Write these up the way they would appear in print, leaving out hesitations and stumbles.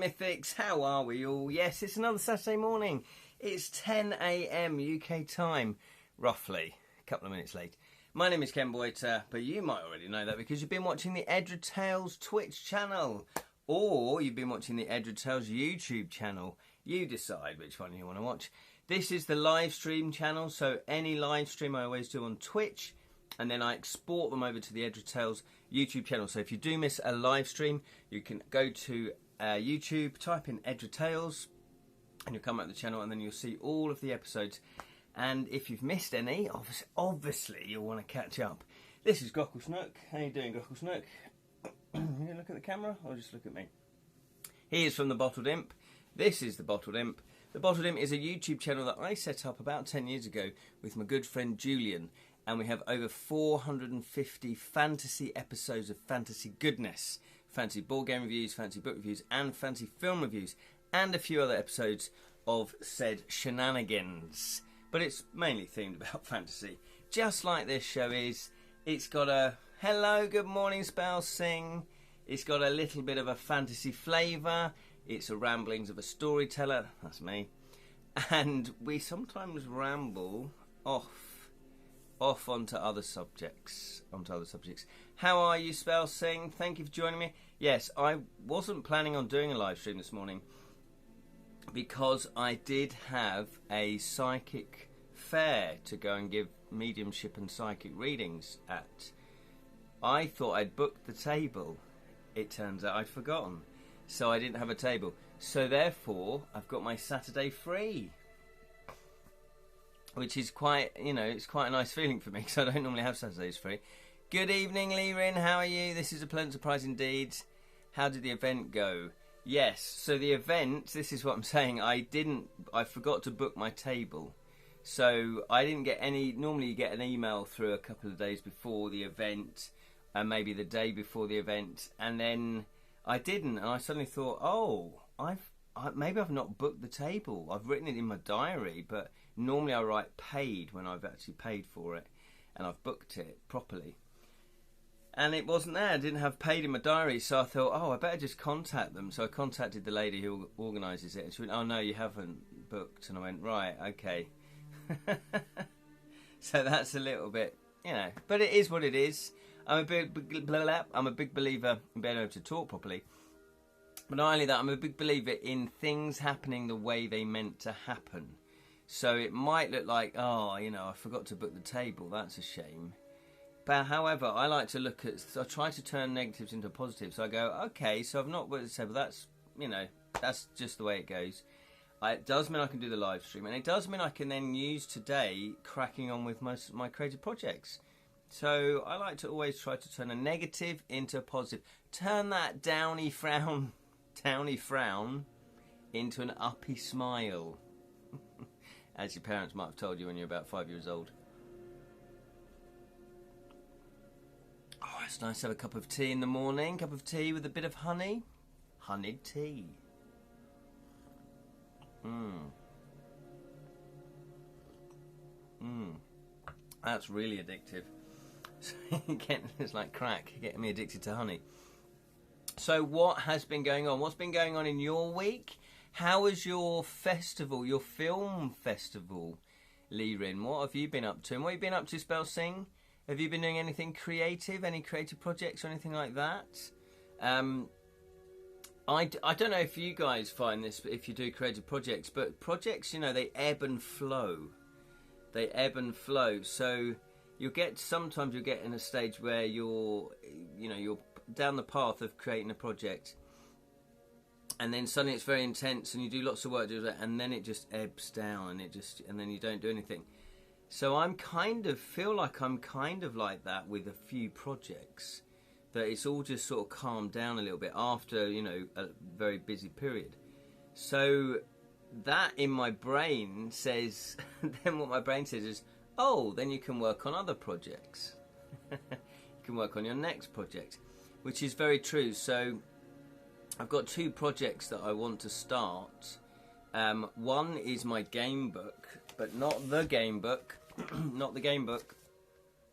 Mythics, how are we all? Yes, it's another Saturday morning. It's 10 AM UK time, roughly, a couple of minutes late. My name is Ken Boyter, but you might already know that because you've been watching the Edra Tales Twitch channel, or you've been watching the Edra Tales YouTube channel. You decide which one you want to watch. This is the live stream channel, so any live stream I always do on Twitch, and then I export them over to the Edra Tales YouTube channel. So if you do miss a live stream, you can go to YouTube, type in Edra Tales, and you'll come up the channel, and then you'll see all of the episodes. And if you've missed any, obviously you'll want to catch up. This is Gockle Snook. How you doing, Gockle Snook? You gonna look at the camera, or just look at me? He is from the Bottled Imp. This is the Bottled Imp. The Bottled Imp is a YouTube channel that I set up about 10 years ago with my good friend Julian. And we have over 450 fantasy episodes of fantasy goodness. Fantasy board game reviews, fantasy book reviews, and fantasy film reviews. And a few other episodes of said shenanigans. But it's mainly themed about fantasy. Just like this show is. It's got a hello, good morning spell sing. It's got a little bit of a fantasy flavour. It's a ramblings of a storyteller. That's me. And we sometimes ramble off onto other subjects. How are you, Spell Sing? Thank you for joining me. Yes, I wasn't planning on doing a live stream this morning because I did have a psychic fair to go and give mediumship and psychic readings at. I thought I'd booked the table. It turns out I'd forgotten. So I didn't have a table. So therefore, I've got my Saturday free. Which is quite, it's quite a nice feeling for me because I don't normally have Saturdays free. Good evening, Lee Rin. How are you? This is a pleasant surprise indeed. How did the event go? Yes, so the event, this is what I'm saying. I forgot to book my table. So I didn't get any, normally you get an email through a couple of days before the event, and maybe the day before the event. And then I didn't, and I suddenly thought, maybe I've not booked the table. I've written it in my diary, but normally I write paid when I've actually paid for it, and I've booked it properly. And it wasn't there. I didn't have paid in my diary, so I thought, I better just contact them. So I contacted the lady who organises it, and she went, oh no, you haven't booked. And I went, right, okay. So that's a little bit, but it is what it is. I'm a big believer in being able to talk properly. But not only that, I'm a big believer in things happening the way they meant to happen. So it might look like, I forgot to book the table. That's a shame. But however, I like to I try to turn negatives into positives. So I go, okay, so I've not booked the table. That's, that's just the way it goes. It does mean I can do the live stream. And it does mean I can then use today cracking on with most of my creative projects. So I like to always try to turn a negative into a positive. Turn that downy frown into an uppy smile. As your parents might have told you when you're about 5 years old. Oh, it's nice to have a cup of tea in the morning. Cup of tea with a bit of honey. Honeyed tea. That's really addictive. It's like crack, getting me addicted to honey. So what has been going on? What's been going on in your week? How was your festival, your film festival, Lee Rin? What have you been up to? And what have you been up to, Spell Sing? Have you been doing anything creative, any creative projects or anything like that? I don't know if you guys find this, if you do creative projects, but projects, they ebb and flow. They ebb and flow. So sometimes you'll get in a stage where you're down the path of creating a project, and then suddenly it's very intense and you do lots of work, and then it just ebbs down and then you don't do anything. So feel like I'm kind of like that with a few projects, that it's all just sort of calmed down a little bit after, a very busy period. So that in my brain says, then what my brain says is, then you can work on other projects. You can work on your next project, which is very true. So I've got two projects that I want to start. One is my game book, but not the game book. Not the game book.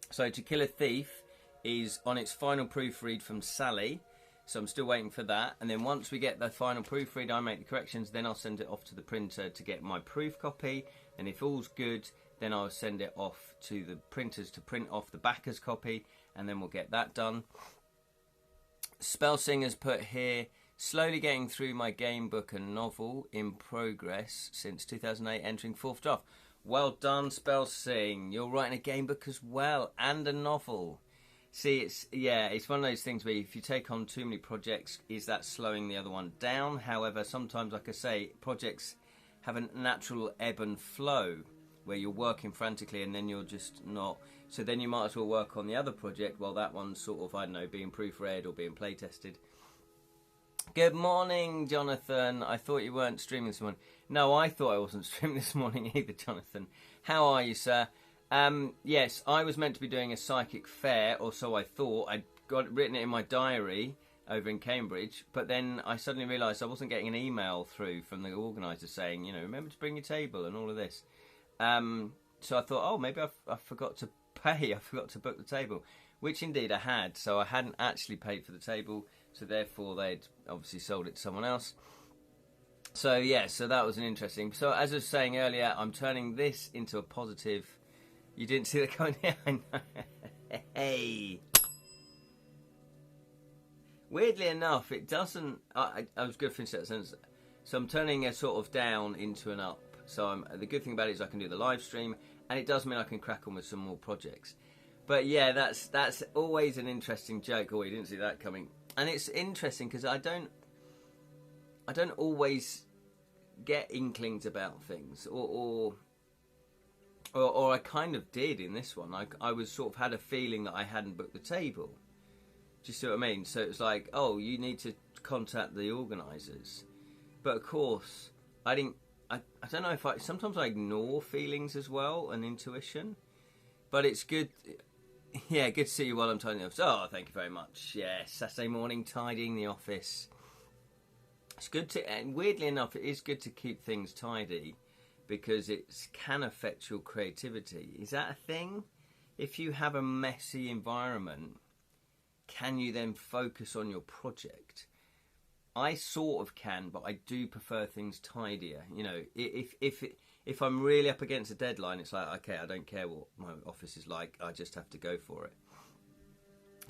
So To Kill a Thief is on its final proofread from Sally. So I'm still waiting for that. And then once we get the final proofread, I make the corrections. Then I'll send it off to the printer to get my proof copy. And if all's good, then I'll send it off to the printers to print off the backer's copy. And then we'll get that done. Spellsinger's put here, slowly getting through my game book and novel in progress since 2008, entering 4th draft. Well done, Spellsing. You're writing a game book as well and a novel. See, it's one of those things where if you take on too many projects, is that slowing the other one down? However, sometimes, like I say, projects have a natural ebb and flow where you're working frantically and then you're just not. So then you might as well work on the other project while that one's sort of, I don't know, being proofread or being play tested. Good morning, Jonathan. I thought you weren't streaming this morning. No, I thought I wasn't streaming this morning either, Jonathan. How are you, sir? Yes, I was meant to be doing a psychic fair, or so I thought. I'd written it in my diary over in Cambridge, but then I suddenly realised I wasn't getting an email through from the organiser saying, you know, remember to bring your table and all of this. So I thought, oh, maybe I forgot to pay. I forgot to book the table, which indeed I had. So I hadn't actually paid for the table, so therefore they'd obviously sold it to someone else. So yeah, so that was an interesting. So as I was saying earlier, I'm turning this into a positive. You didn't see that coming here? I know. Hey. Weirdly enough, it doesn't. I was going to finish that sentence. So I'm turning a sort of down into an up. So the good thing about it is I can do the live stream, and it does mean I can crack on with some more projects. But yeah, that's always an interesting joke. Oh, you didn't see that coming. And it's interesting because I don't always get inklings about things, or I kind of did in this one. I was sort of had a feeling that I hadn't booked the table. Do you see what I mean? So it was like, oh, you need to contact the organisers. But of course, I didn't. I don't know if sometimes I ignore feelings as well and intuition. But it's good. Yeah, good to see you while I'm tidying the office. Oh, thank you very much. Yeah, Saturday morning tidying the office. It's good to, and weirdly enough, it is good to keep things tidy because it can affect your creativity. Is that a thing? If you have a messy environment, can you then focus on your project? I sort of can, but I do prefer things tidier. You know, if I'm really up against a deadline, it's like, okay, I don't care what my office is like. I just have to go for it.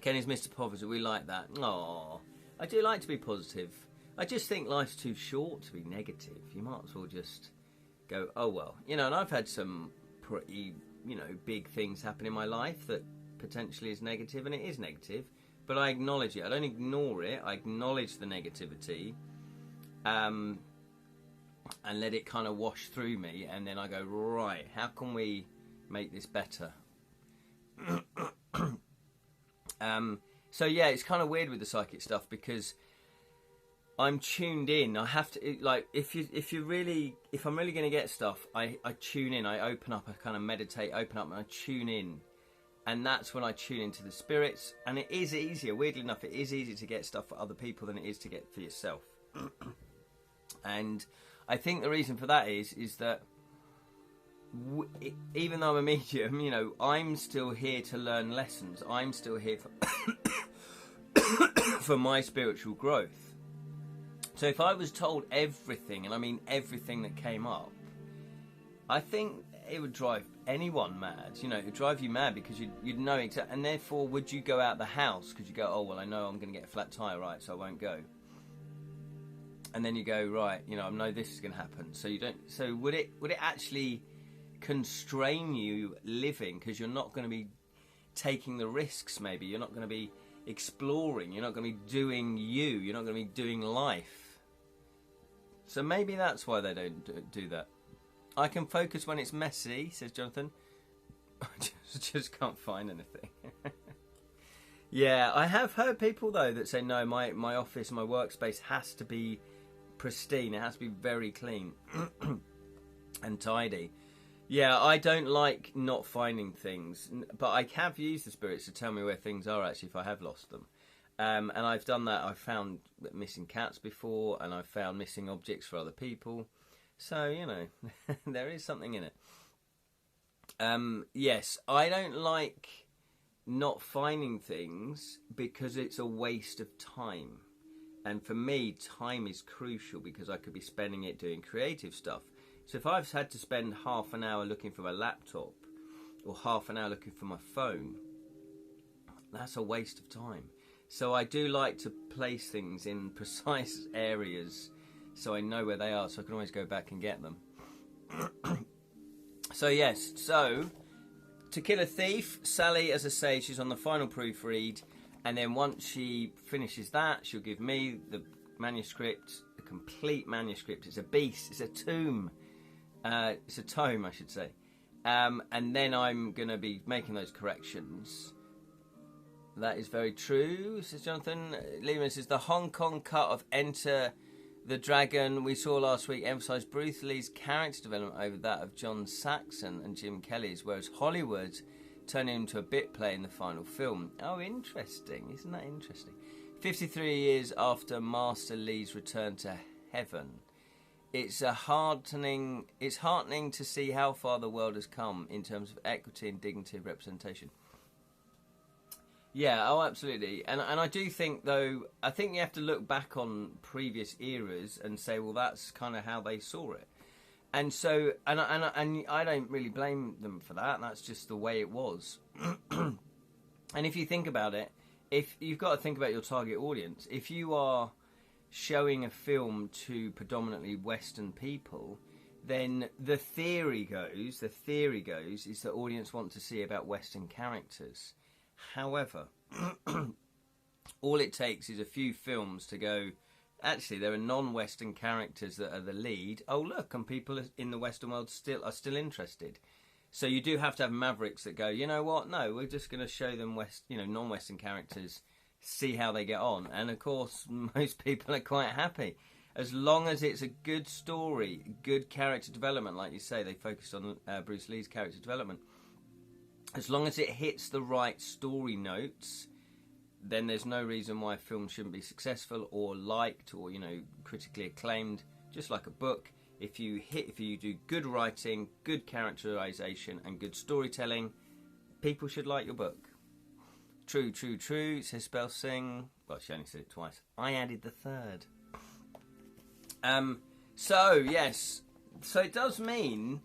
Kenny's Mr. Positive. We like that. Aww. I do like to be positive. I just think life's too short to be negative. You might as well just go, oh, well. You know, and I've had some pretty, big things happen in my life that potentially is negative, and it is negative. But I acknowledge it. I don't ignore it. I acknowledge the negativity. And let it kind of wash through me, and then I go, right, how can we make this better? So yeah, it's kind of weird with the psychic stuff because I'm tuned in. I have to, like, if I'm really going to get stuff, I tune in. I open up. I kind of meditate, open up, and I tune in. And that's when I tune into the spirits. And it is easier, weirdly enough, it is easier to get stuff for other people than it is to get for yourself. And I think the reason for that is that even though I'm a medium, I'm still here to learn lessons. I'm still here for my spiritual growth. So if I was told everything, and I mean everything that came up, I think it would drive anyone mad. It would drive you mad because you'd know exactly. And therefore, would you go out the house because you go, oh, well, I know I'm going to get a flat tyre, right, so I won't go. And then you go, right, I know this is going to happen. So you don't. So would it actually constrain you living because you're not going to be taking the risks? Maybe you're not going to be exploring. You're not going to be doing you. You're not going to be doing life. So maybe that's why they don't do that. I can focus when it's messy, says Jonathan. I just can't find anything. Yeah, I have heard people though that say no, my office, my workspace has to be pristine. It has to be very clean and tidy. Yeah, I don't like not finding things, but I have used the spirits to tell me where things are actually if I have lost them. And I've done that. I've found missing cats before, and I've found missing objects for other people. So, there is something in it. Yes, I don't like not finding things because it's a waste of time. And for me, time is crucial because I could be spending it doing creative stuff. So if I've had to spend half an hour looking for my laptop or half an hour looking for my phone, that's a waste of time. So I do like to place things in precise areas so I know where they are, so I can always go back and get them. So yes, so To Kill a Thief, Sally, as I say, she's on the final proofread, and then once she finishes that, she'll give me the manuscript, the complete manuscript. It's a beast, it's a tome. It's a tome, I should say. And then I'm going to be making those corrections. That is very true, says Jonathan. Lehman says, the Hong Kong cut of Enter the Dragon we saw last week emphasised Bruce Lee's character development over that of John Saxon and Jim Kelly's, whereas Hollywood turned him into a bit play in the final film. Oh, interesting. Isn't that interesting? 53 years after Master Lee's return to heaven. It's heartening to see how far the world has come in terms of equity and dignity of representation. Yeah, oh, absolutely. And I do think, though, I think you have to look back on previous eras and say, well, that's kind of how they saw it. And so, and I don't really blame them for that. That's just the way it was. And if you think about it, if you've got to think about your target audience, if you are showing a film to predominantly Western people, then the theory goes is the audience want to see about Western characters. However, all it takes is a few films to go, actually, there are non-Western characters that are the lead. Oh, look, and people in the Western world are still interested. So you do have to have mavericks that go, you know what? No, we're just going to show them non-Western characters, see how they get on. And of course, most people are quite happy. As long as it's a good story, good character development, like you say, they focused on Bruce Lee's character development. As long as it hits the right story notes, then there's no reason why a film shouldn't be successful or liked or, critically acclaimed, just like a book. If you do good writing, good characterization and good storytelling, people should like your book. True, says Spell Sing. Well, she only said it twice. I added the third. So it does mean,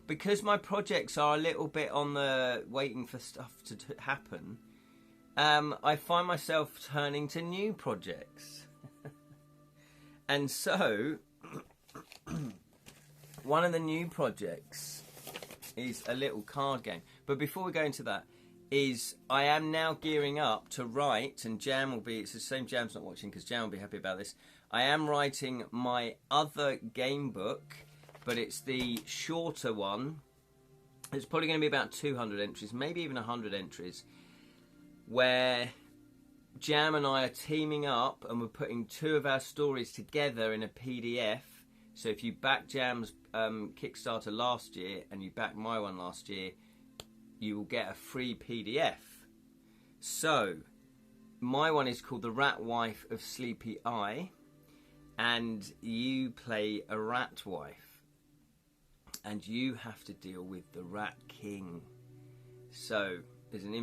because my projects are a little bit on the waiting for stuff to happen, I find myself turning to new projects. And so, one of the new projects is a little card game. But before we go into that, I am now gearing up to write, and Jam will be, it's the same Jam's not watching because Jam will be happy about this. I am writing my other game book, but it's the shorter one. It's probably going to be about 200 entries, maybe even 100 entries, where Jam and I are teaming up and we're putting two of our stories together in a PDF. So if you back Jam's Kickstarter last year and you back my one last year, you will get a free PDF. So my one is called The Rat Wife of Sleepy Eye, and you play a rat wife, and you have to deal with the Rat King. So there's an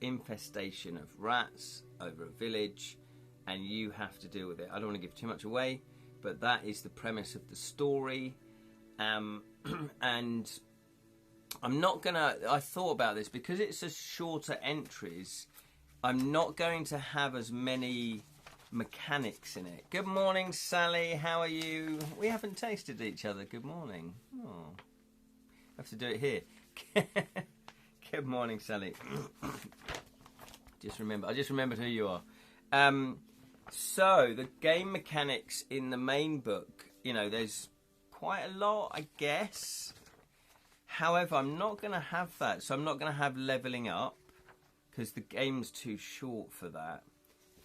infestation of rats over a village, and you have to deal with it. I don't want to give too much away, but that is the premise of the story. And I'm not gonna, I thought about this, because it's a shorter entries, I'm not going to have as many mechanics in it. Good morning, Sally, how are you? We haven't tasted each other. Good morning. Oh, I have to do it here. Good morning, Sally. I just remembered who you are. So the game mechanics in the main book, there's quite a lot, I guess. However, I'm not going to have that. So I'm not going to have leveling up, because the game's too short for that.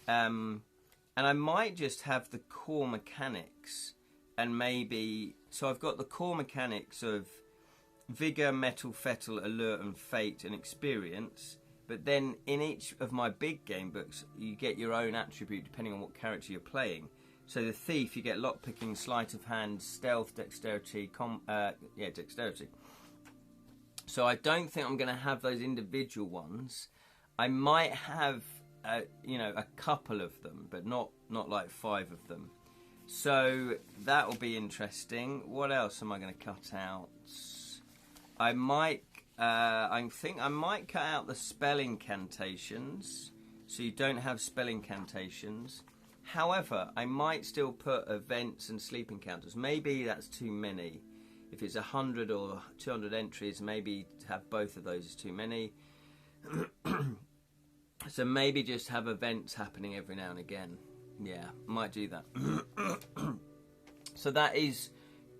And I might just have the core mechanics, and maybe... So I've got the core mechanics of Vigour, Metal, Fettle, Allure, and Fate, and Experience. But then in each of my big game books, you get your own attribute depending on what character you're playing. So the Thief, you get Lockpicking, Sleight of Hand, Stealth, Dexterity, Dexterity. So I don't think I'm going to have those individual ones. I might have you know, a couple of them, but not like 5 of them. So that will be interesting. What else am I going to cut out? I think I might cut out the spell incantations, so you don't have spell incantations. However, I might still put events and sleep encounters. Maybe that's too many. If it's 100 or 200 entries, maybe to have both of those is too many. So maybe just have events happening every now and again. Yeah, might do that. So that is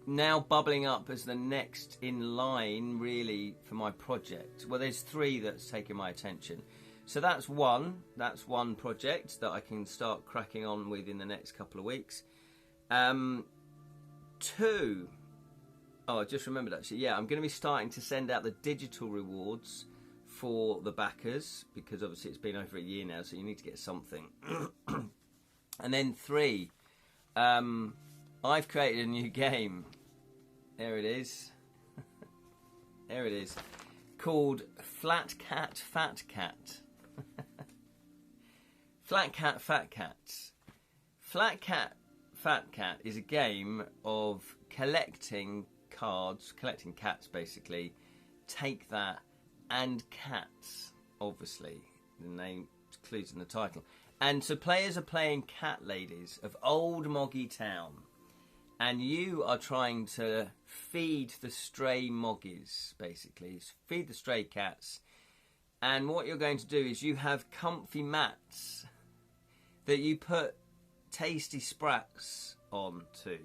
now bubbling up as the next in line, really, for my project. Well, there's 3 that's taken my attention. So that's one project that I can start cracking on with in the next couple of weeks. 2, I just remembered actually, yeah, I'm going to be starting to send out the digital rewards for the backers, because obviously it's been over a year now, so you need to get something. And then 3, I've created a new game. There it is. There it is. Called Flat Cat, Fat Cat. Flat Cat, Fat Cats. Flat Cat, Fat Cat is a game of collecting cards, collecting cats basically. Take that, and cats, obviously. The name includes in the title. And so players are playing cat ladies of Old Moggy Town. And you are trying to feed the stray moggies, basically. Feed the stray cats. And what you're going to do is you have comfy mats that you put tasty sprats onto,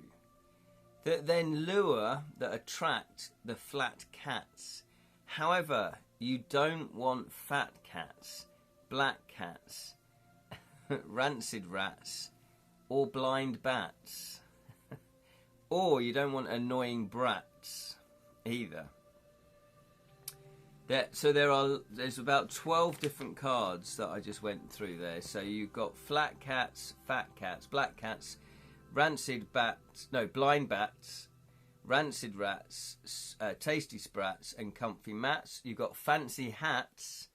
that then lure, that attract the flat cats. However, you don't want fat cats, black cats, rancid rats, or blind bats. Or you don't want annoying brats either. There's about 12 different cards that I just went through there. So you've got flat cats, fat cats, black cats, rancid bats, no, blind bats, rancid rats, tasty sprats, and comfy mats. You've got fancy hats,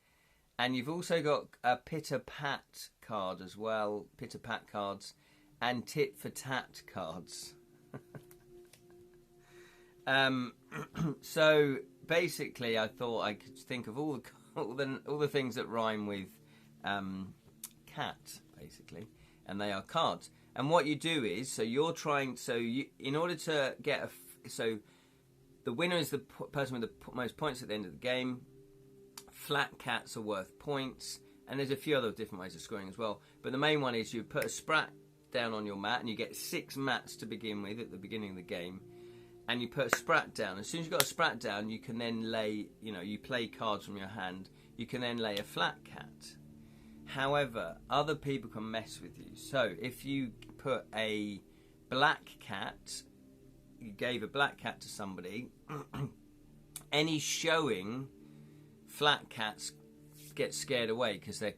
and you've also got a pitter-pat card as well, pitter-pat cards, and tit-for-tat cards. So basically, I thought I could think of all the things that rhyme with cat, basically, and they are cards. And what you do is, in order to get so the winner is the person with the most points at the end of the game. Flat cats are worth points, and there's a few other different ways of scoring as well. But the main one is you put a sprat down on your mat, and you get 6 mats to begin with at the beginning of the game. And you put a sprat down. As soon as you've got a sprat down, you can then lay, you play cards from your hand. You can then lay a flat cat. However, other people can mess with you. So if you put a black cat, you gave a black cat to somebody, any showing flat cats get scared away because they're,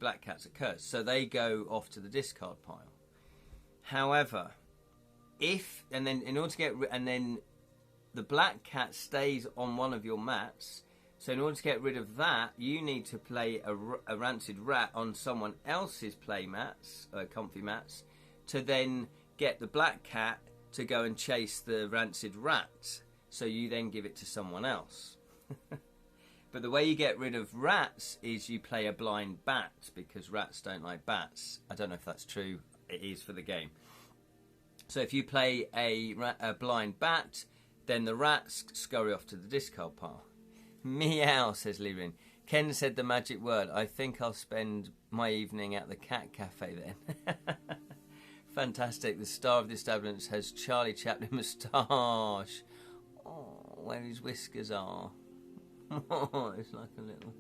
black cats are cursed. So they go off to the discard pile. However, and then the black cat stays on one of your mats. So in order to get rid of that, you need to play a rancid rat on someone else's play mats, comfy mats, to then get the black cat to go and chase the rancid rat. So you then give it to someone else. But the way you get rid of rats is you play a blind bat, because rats don't like bats. I don't know if that's true. It is for the game. So if you play a blind bat, then the rats scurry off to the discard pile. Meow, says Lirin. Ken said the magic word. I think I'll spend my evening at the cat cafe then. Fantastic. The star of the establishment has Charlie Chaplin moustache. Oh, where his whiskers are. Oh, it's like a little...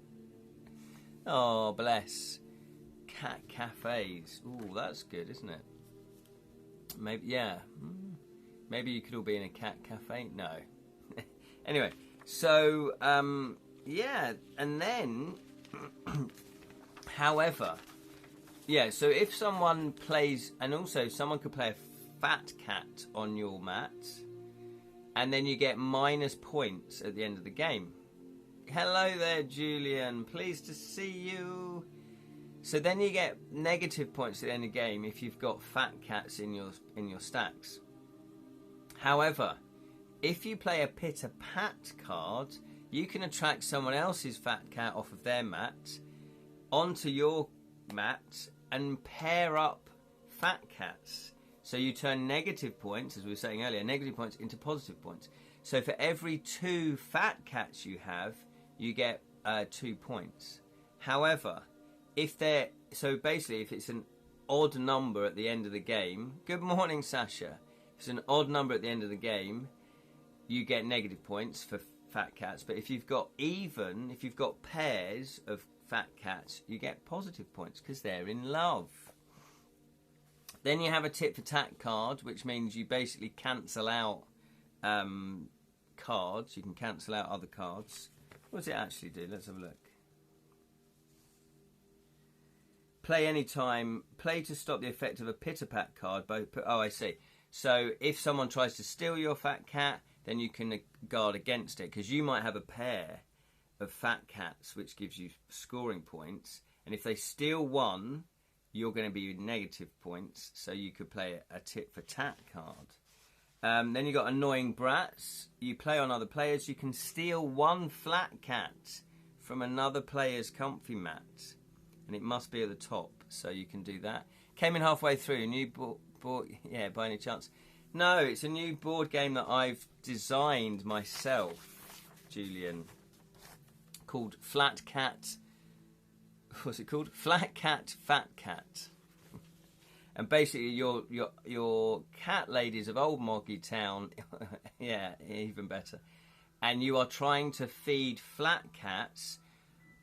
Oh, bless. Cat cafes. Ooh, that's good, isn't it? Maybe, yeah. Maybe you could all be in a cat cafe. No. Anyway, so yeah, and then, however, yeah. So if someone plays, and also someone could play a fat cat on your mat, and then you get minus points at the end of the game. Hello there, Julian. Pleased to see you. So then you get negative points at the end of the game if you've got fat cats in your stacks. However, if you play a pitter pat card, you can attract someone else's fat cat off of their mat onto your mat and pair up fat cats. So you turn negative points, as we were saying earlier, negative points into positive points. So for every 2 fat cats you have, you get 2 points. However, if it's an odd number at the end of the game, good morning, Sasha. If it's an odd number at the end of the game, you get negative points for fat cats. But if you've got pairs of fat cats, you get positive points because they're in love. Then you have a tit for tat card, which means you basically cancel out cards. You can cancel out other cards. What does it actually do? Let's have a look. Play anytime. Play to stop the effect of a pitter-pat card. Oh, I see. So if someone tries to steal your fat cat, then you can guard against it, because you might have a pair of fat cats, which gives you scoring points. And if they steal one, you're going to be negative points. So you could play a tit for tat card. Then you got annoying brats. You play on other players. You can steal one flat cat from another player's comfy mat, and it must be at the top, so you can do that. Came in halfway through. A new board, yeah, by any chance? No, it's a new board game that I've designed myself, Julian, called Flat Cat. What's it called? Flat Cat, Fat Cat. And basically, your cat ladies of Old Moggy Town, yeah, even better. And you are trying to feed flat cats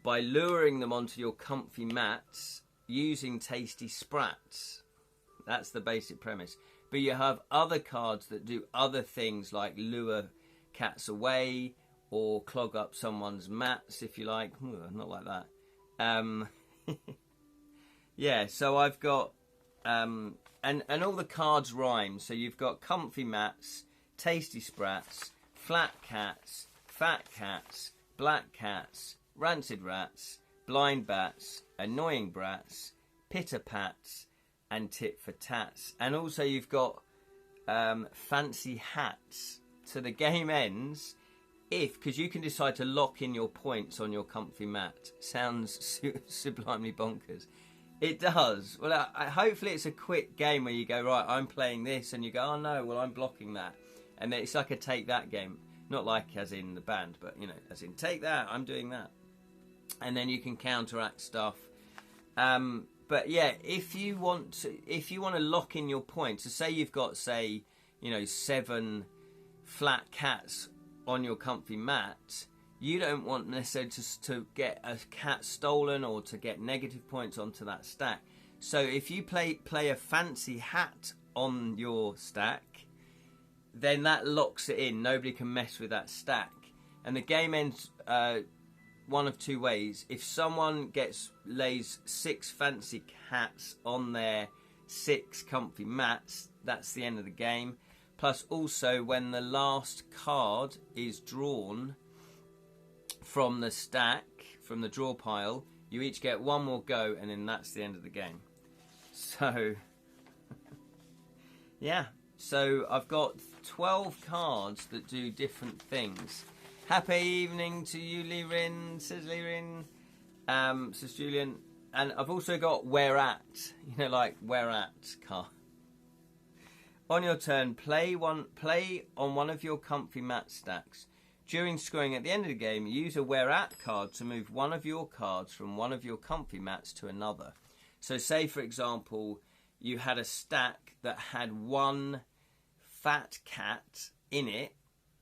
by luring them onto your comfy mats using tasty sprats. That's the basic premise. But you have other cards that do other things, like lure cats away or clog up someone's mats, if you like. Not like that. Yeah, so I've got... and all the cards rhyme. So you've got comfy mats, tasty sprats, flat cats, fat cats, black cats, rancid rats, blind bats, annoying brats, pitter pats, and tit for tats. And also you've got fancy hats. So the game ends because you can decide to lock in your points on your comfy mat. Sounds sublimely bonkers. It does. Well, hopefully it's a quick game where you go, right, I'm playing this, and you go, oh no, well, I'm blocking that. And then it's like a take that game. Not like as in the band, but, you know, as in take that, I'm doing that. And then you can counteract stuff. But yeah, if you want to lock in your points, so say you've got, 7 flat cats on your comfy mat, you don't want necessarily to get a cat stolen or to get negative points onto that stack. So if you play a fancy hat on your stack, then that locks it in. Nobody can mess with that stack. And the game ends one of two ways. If someone lays 6 fancy cats on their 6 comfy mats, that's the end of the game. Plus also when the last card is drawn from the stack, from the draw pile, you each get one more go, and then that's the end of the game. So, yeah. So I've got 12 cards that do different things. Happy evening to you, Lirin, says Lirin, says Julian. And I've also got where at, like where at card. On your turn, play on one of your comfy mat stacks. During scoring at the end of the game, use a where at card to move one of your cards from one of your comfy mats to another. So say, for example, you had a stack that had one fat cat in it.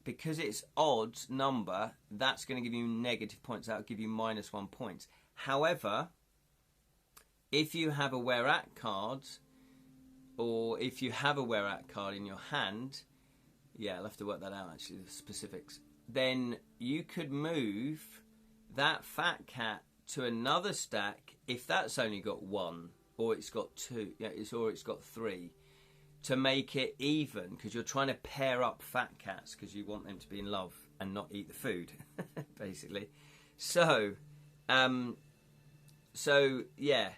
Because it's odd number, that's going to give you negative points. That will give you -1 points. However, if you have a where at card, or if you have a where at card in your hand, yeah, I'll have to work that out actually, the specifics, then you could move that fat cat to another stack if that's only got 1, or it's got 2, or it's got 3, to make it even, because you're trying to pair up fat cats because you want them to be in love and not eat the food, basically. So yeah,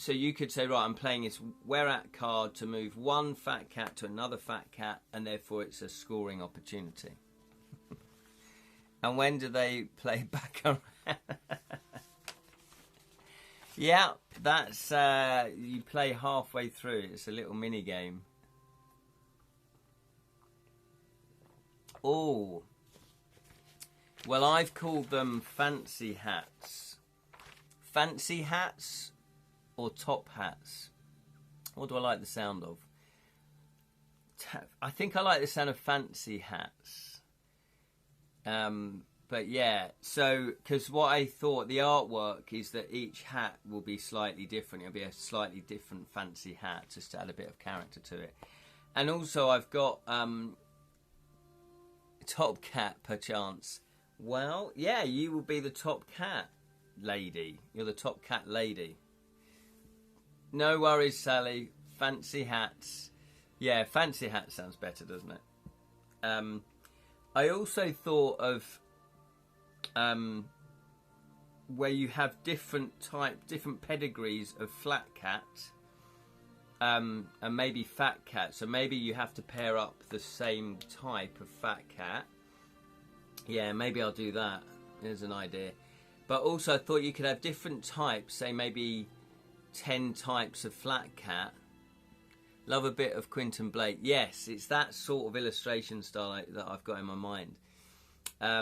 So you could say, right, I'm playing this where at card to move one fat cat to another fat cat, and therefore it's a scoring opportunity. And when do they play back around? Yeah, that's you play halfway through. It's a little mini game. Oh, well, I've called them fancy hats. Fancy hats or top hats? What do I like the sound of? I think I like the sound of fancy hats. But yeah, so, because what I thought, the artwork is that each hat will be slightly different. It'll be a slightly different fancy hat, just to add a bit of character to it. And also I've got top cat, perchance. Well, yeah, you will be the top cat lady. You're the top cat lady. No worries, Sally. Fancy hats. Yeah, fancy hat sounds better, doesn't it? I also thought of where you have different pedigrees of flat cat and maybe fat cat. So maybe you have to pair up the same type of fat cat. Yeah, maybe I'll do that. There's an idea. But also I thought you could have different types, say maybe 10 types of flat cat. Love a bit of Quentin Blake. Yes, it's that sort of illustration style that I've got in my mind. I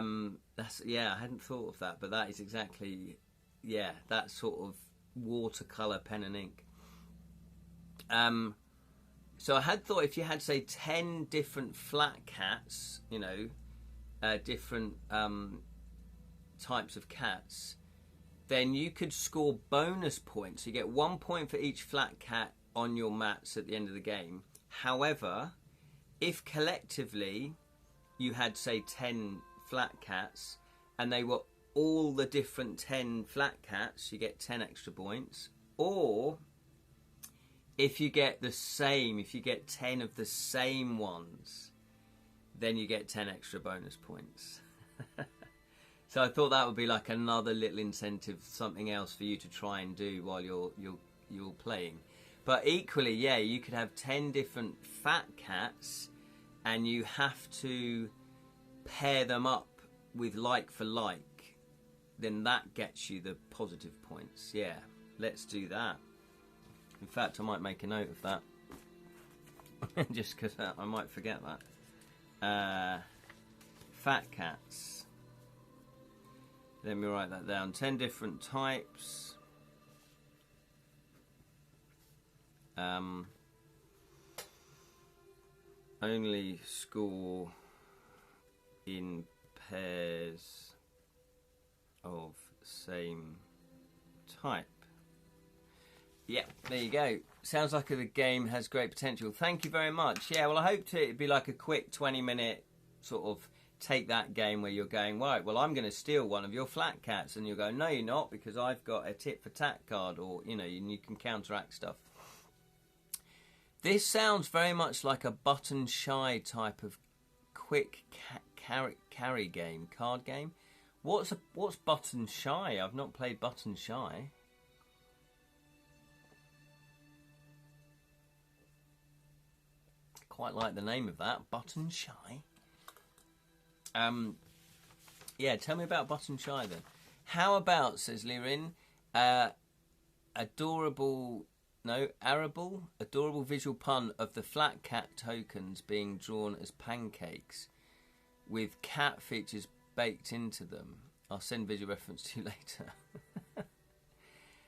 hadn't thought of that, but that is exactly, that sort of watercolour pen and ink. So I had thought if you had, say, 10 different flat cats, different types of cats, then you could score bonus points. You get 1 point for each flat cat on your mats at the end of the game. However, if collectively you had, say, 10 flat cats and they were all the different 10 flat cats, you get 10 extra points. Or if you get 10 of the same ones, then you get 10 extra bonus points. So I thought that would be like another little incentive, something else for you to try and do while you're playing. But equally, you could have 10 different fat cats and you have to pair them up with like for like. Then that gets you the positive points. Yeah, let's do that. In fact, I might make a note of that. Just because I might forget that. Fat cats. Let me write that down. 10 different types. Only score in pairs of same type. Yeah, there you go. Sounds like the game has great potential. Thank you very much. Yeah, well, I hoped it'd be like a quick 20-minute sort of take that game where you're going, right, well, I'm going to steal one of your flat cats, and you'll go, no, you're not, because I've got a tit for tat card, or, you can counteract stuff. This sounds very much like a button shy type of quick carry game, card game. What's button shy? I've not played button shy. Quite like the name of that, button shy. Tell me about button shy then. How about, says Lirin, adorable visual pun of the flat cat tokens being drawn as pancakes with cat features baked into them. I'll send visual reference to you later.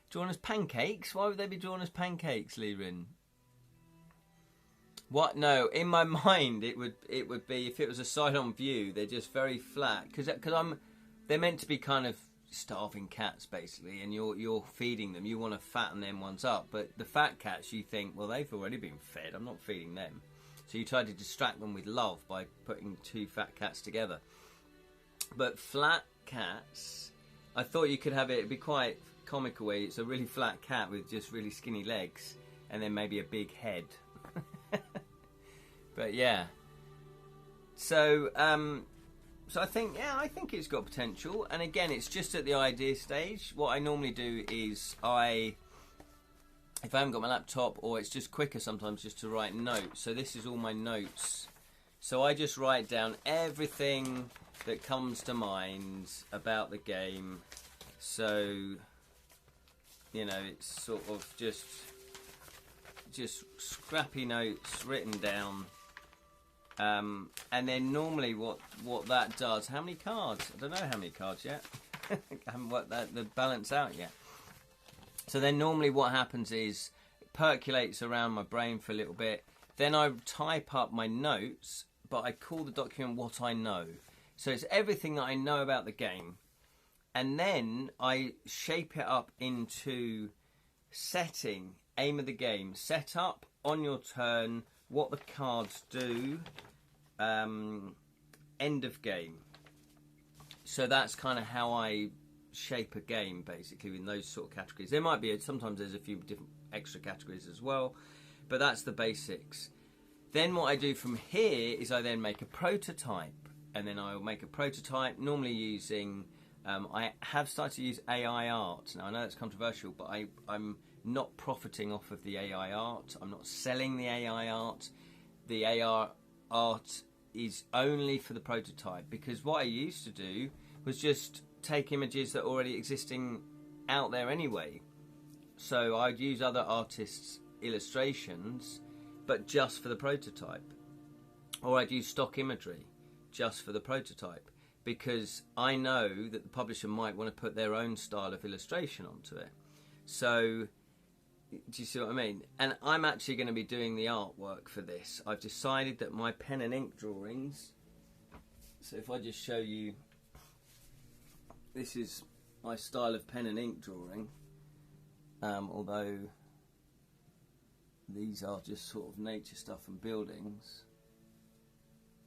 Drawn as pancakes? Why would they be drawn as pancakes, Lirin? What? No, in my mind it would be, if it was a side-on view, they're just very flat because they're meant to be kind of starving cats basically, and you're feeding them. You want to fatten them ones up, but the fat cats, you think, well, they've already been fed. I'm not feeding them, so you try to distract them with love by putting two fat cats together. But flat cats, I thought you could have it. It'd be quite comical where it's a really flat cat with just really skinny legs, and then maybe a big head. But yeah, so I think it's got potential, and again, it's just at the idea stage. What I normally do is I if I haven't got my laptop, or it's just quicker sometimes just to write notes. So this is all my notes. So I just write down everything that comes to mind about the game. So, you know, it's sort of just scrappy notes written down. And then normally what that does, how many cards? I don't know how many cards yet. I haven't worked the balance out yet. So then normally what happens is it percolates around my brain for a little bit. Then I type up my notes, but I call the document What I Know. So it's everything that I know about the game. And then I shape it up into setting, aim of the game, set up on your turn, what the cards do, end of game. So that's kind of how I shape a game, basically, in those sort of categories. There might be, sometimes there's a few different extra categories as well, but that's the basics. Then what I do from here is I then make a prototype, and then I'll make a prototype, normally using, I have started to use AI art. Now I know that's controversial, but I'm not profiting off of the AI art. I'm not selling the AI art. The AI art is only for the prototype, because what I used to do was just take images that are already existing out there anyway. So I'd use other artists' illustrations, but just for the prototype. Or I'd use stock imagery just for the prototype, because I know that the publisher might want to put their own style of illustration onto it. So, do you see what I mean? And I'm actually going to be doing the artwork for this. I've decided that my pen and ink drawings, so if I just show you, this is my style of pen and ink drawing, although these are just sort of nature stuff and buildings.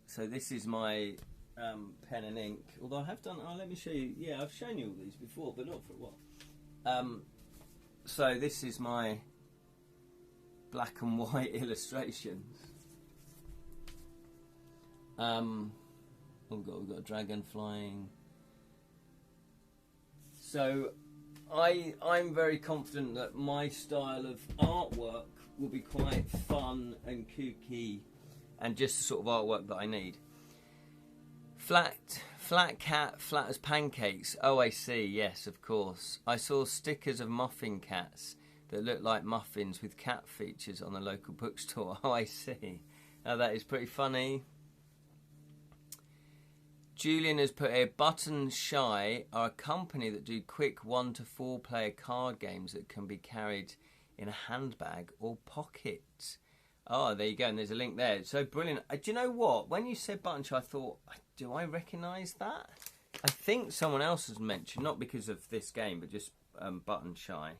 So this is my pen and ink, although I have done, let me show you, yeah, I've shown you all these before, but not for a while. So this is my black and white illustrations. We've got a dragon flying. So I'm very confident that my style of artwork will be quite fun and kooky, and just the sort of artwork that I need. Flat cat, flat as pancakes. Oh, I see. Yes, of course. I saw stickers of muffin cats that look like muffins with cat features on the local bookstore. Oh, I see. Now that is pretty funny. Julian has put here, Button Shy are a company that do quick 1 to 4 player card games that can be carried in a handbag or pocket. Oh, there you go, and there's a link there. So brilliant. Do you know what? When you said Button Shy, I thought, do I recognise that? I think someone else has mentioned, not because of this game, but just Button Shy.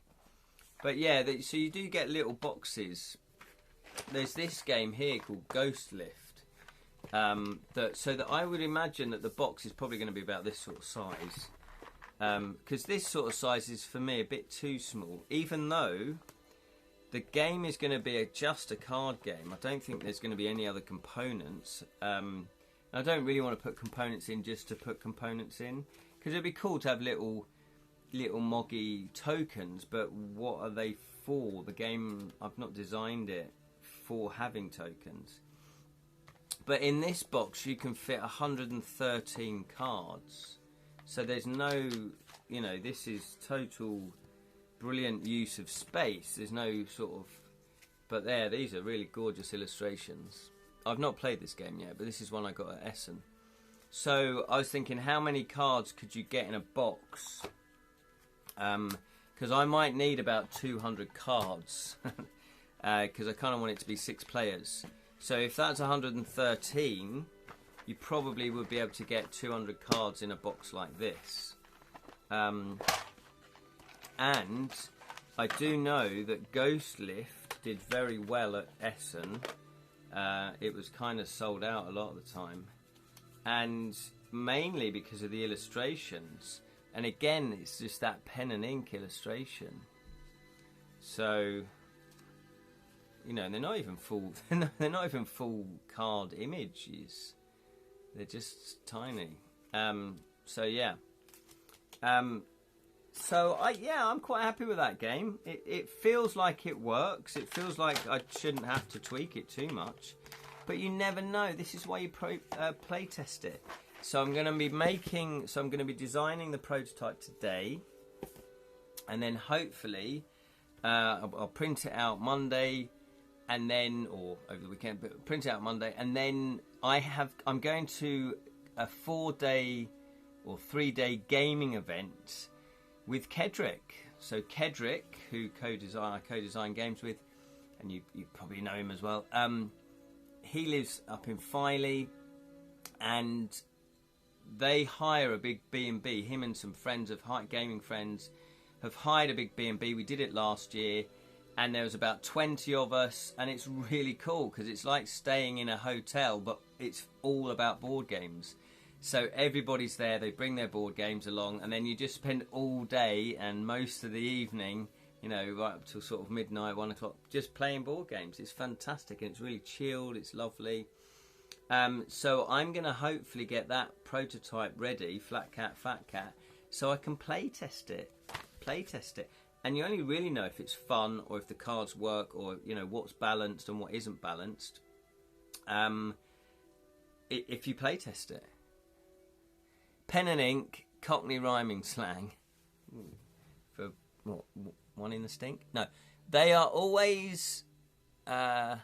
But yeah, so you do get little boxes. There's this game here called Ghost Lift. So that I would imagine that the box is probably going to be about this sort of size. Because this sort of size is, for me, a bit too small. Even though the game is going to be just a card game. I don't think there's going to be any other components. I don't really want to put components in just to put components in, because it'd be cool to have little moggy tokens, but what are they for? The game, I've not designed it for having tokens. But in this box you can fit 113 cards. So there's no, this is total brilliant use of space. There's no sort of, but these are really gorgeous illustrations. I've not played this game yet, but this is one I got at Essen. So I was thinking, how many cards could you get in a box? Because I might need about 200 cards, because I kind of want it to be 6 players. So if that's 113, you probably would be able to get 200 cards in a box like this. And I do know that Ghost Lift did very well at Essen. It was kind of sold out a lot of the time. And mainly because of the illustrations. And again, it's just that pen and ink illustration. So, they're not even full. They're not even full card images. They're just tiny. So yeah. So I'm quite happy with that game. It feels like it works. It feels like I shouldn't have to tweak it too much, but you never know. This is why you play test it. So I'm going to be designing the prototype today, and then hopefully I'll print it out Monday, and then or over the weekend, but print it out Monday, and then I'm going to a 4-day or 3-day gaming event with Kedrick. So Kedrick, who I co-design games with, and you probably know him as well. He lives up in Filey, and they hire a big B&B. Him and some friends gaming friends have hired a big B&B. We did it last year, and there was about 20 of us, and it's really cool because it's like staying in a hotel, but it's all about board games. So everybody's there, they bring their board games along, and then you just spend all day and most of the evening, right up till sort of midnight, 1 o'clock, just playing board games. It's fantastic, and it's really chilled, it's lovely. So I'm going to hopefully get that prototype ready, Flat Cat, Fat Cat, so I can play test it. And you only really know if it's fun or if the cards work or, what's balanced and what isn't balanced if you play test it. Pen and ink, Cockney rhyming slang. For what, one in the stink? No. They are always at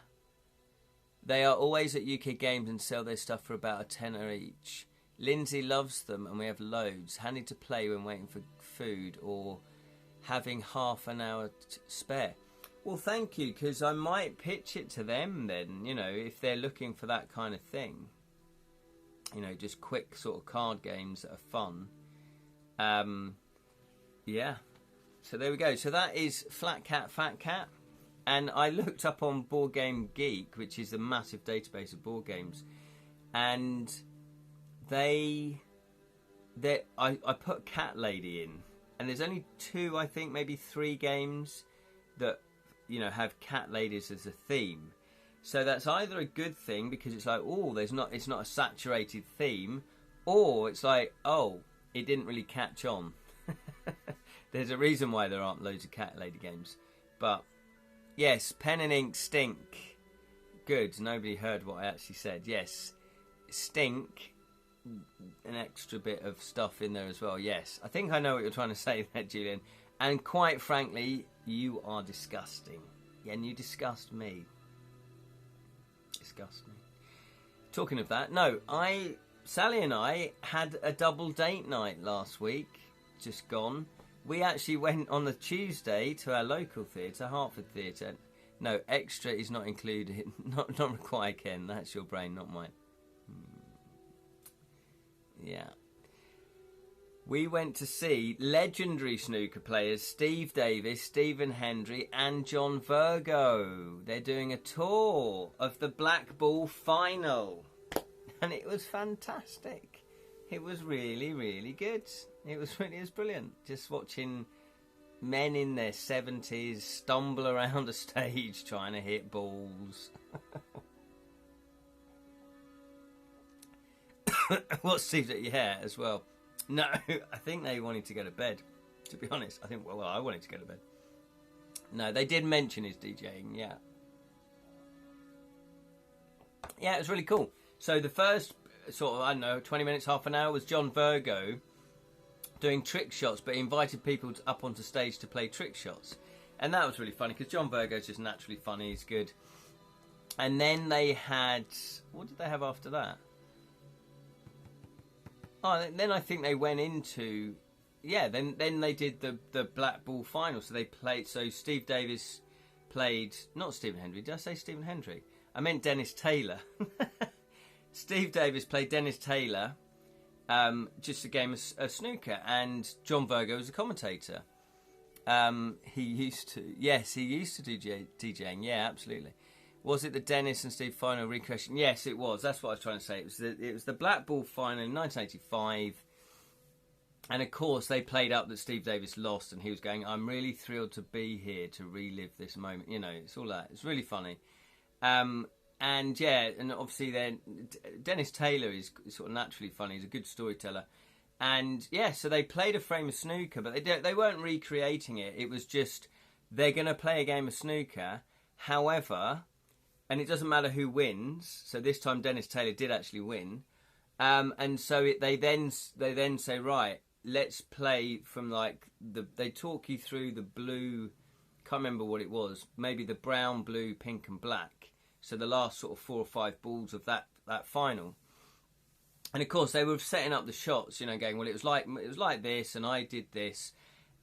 UK Games and sell their stuff for about a tenner each. Lindsay loves them and we have loads. Handy to play when waiting for food or having half an hour spare. Well, thank you, because I might pitch it to them then, if they're looking for that kind of thing. Just quick sort of card games that are fun. Yeah. So there we go. So that is Flat Cat, Fat Cat. And I looked up on Board Game Geek, which is a massive database of board games. And I put Cat Lady in. And there's only 2, I think, maybe 3 games that, have cat ladies as a theme. So that's either a good thing because it's like, it's not a saturated theme, or it's like, it didn't really catch on. There's a reason why there aren't loads of cat lady games. But yes, pen and ink stink. Good, nobody heard what I actually said. Yes, stink. An extra bit of stuff in there as well. Yes, I think I know what you're trying to say there, Julian. And quite frankly, you are disgusting. And you disgust me. Disgust me. Talking of that, Sally and I had a double date night last week, just gone. We actually went on the Tuesday to our local theatre, Hertford Theatre. No, extra is not included. Not required, Ken. That's your brain, not mine. Yeah. We went to see legendary snooker players Steve Davis, Stephen Hendry and John Virgo. They're doing a tour of the Black Ball final. And it was fantastic. It was really, really good. It was brilliant. Just watching men in their 70s stumble around a stage trying to hit balls. What's Steve? Yeah, as well. No, I think they wanted to go to bed. To be honest, I wanted to go to bed. No, they did mention his DJing. Yeah, it was really cool. So the first sort of 20 minutes, half an hour was John Virgo doing trick shots, but he invited people up onto stage to play trick shots, and that was really funny because John Virgo's just naturally funny. He's good. And then they had, what did they have after that? Oh, then I think they went into, then they did the Black Ball final. So they played, so Steve Davis played, not Stephen Hendry. Did I say Stephen Hendry? I meant Dennis Taylor. Steve Davis played Dennis Taylor, just a game of snooker. And John Virgo was a commentator. He used to do DJing. Yeah, absolutely. Was it the Dennis and Steve final recreation? Yes, it was. That's what I was trying to say. It was the Black Ball final in 1985. And, of course, they played up that Steve Davis lost. And he was going, I'm really thrilled to be here to relive this moment. It's all that. It's really funny. And obviously then Dennis Taylor is sort of naturally funny. He's a good storyteller. And yeah, so they played a frame of snooker, but they weren't recreating it. It was just they're going to play a game of snooker. However, and it doesn't matter who wins. So this time Dennis Taylor did actually win. And so they then say, right, let's play from like they talk you through the blue. Can't remember what it was. Maybe the brown, blue, pink, and black. So the last sort of 4 or 5 balls of that final. And of course they were setting up the shots, you know, going, well, it was like this, and I did this,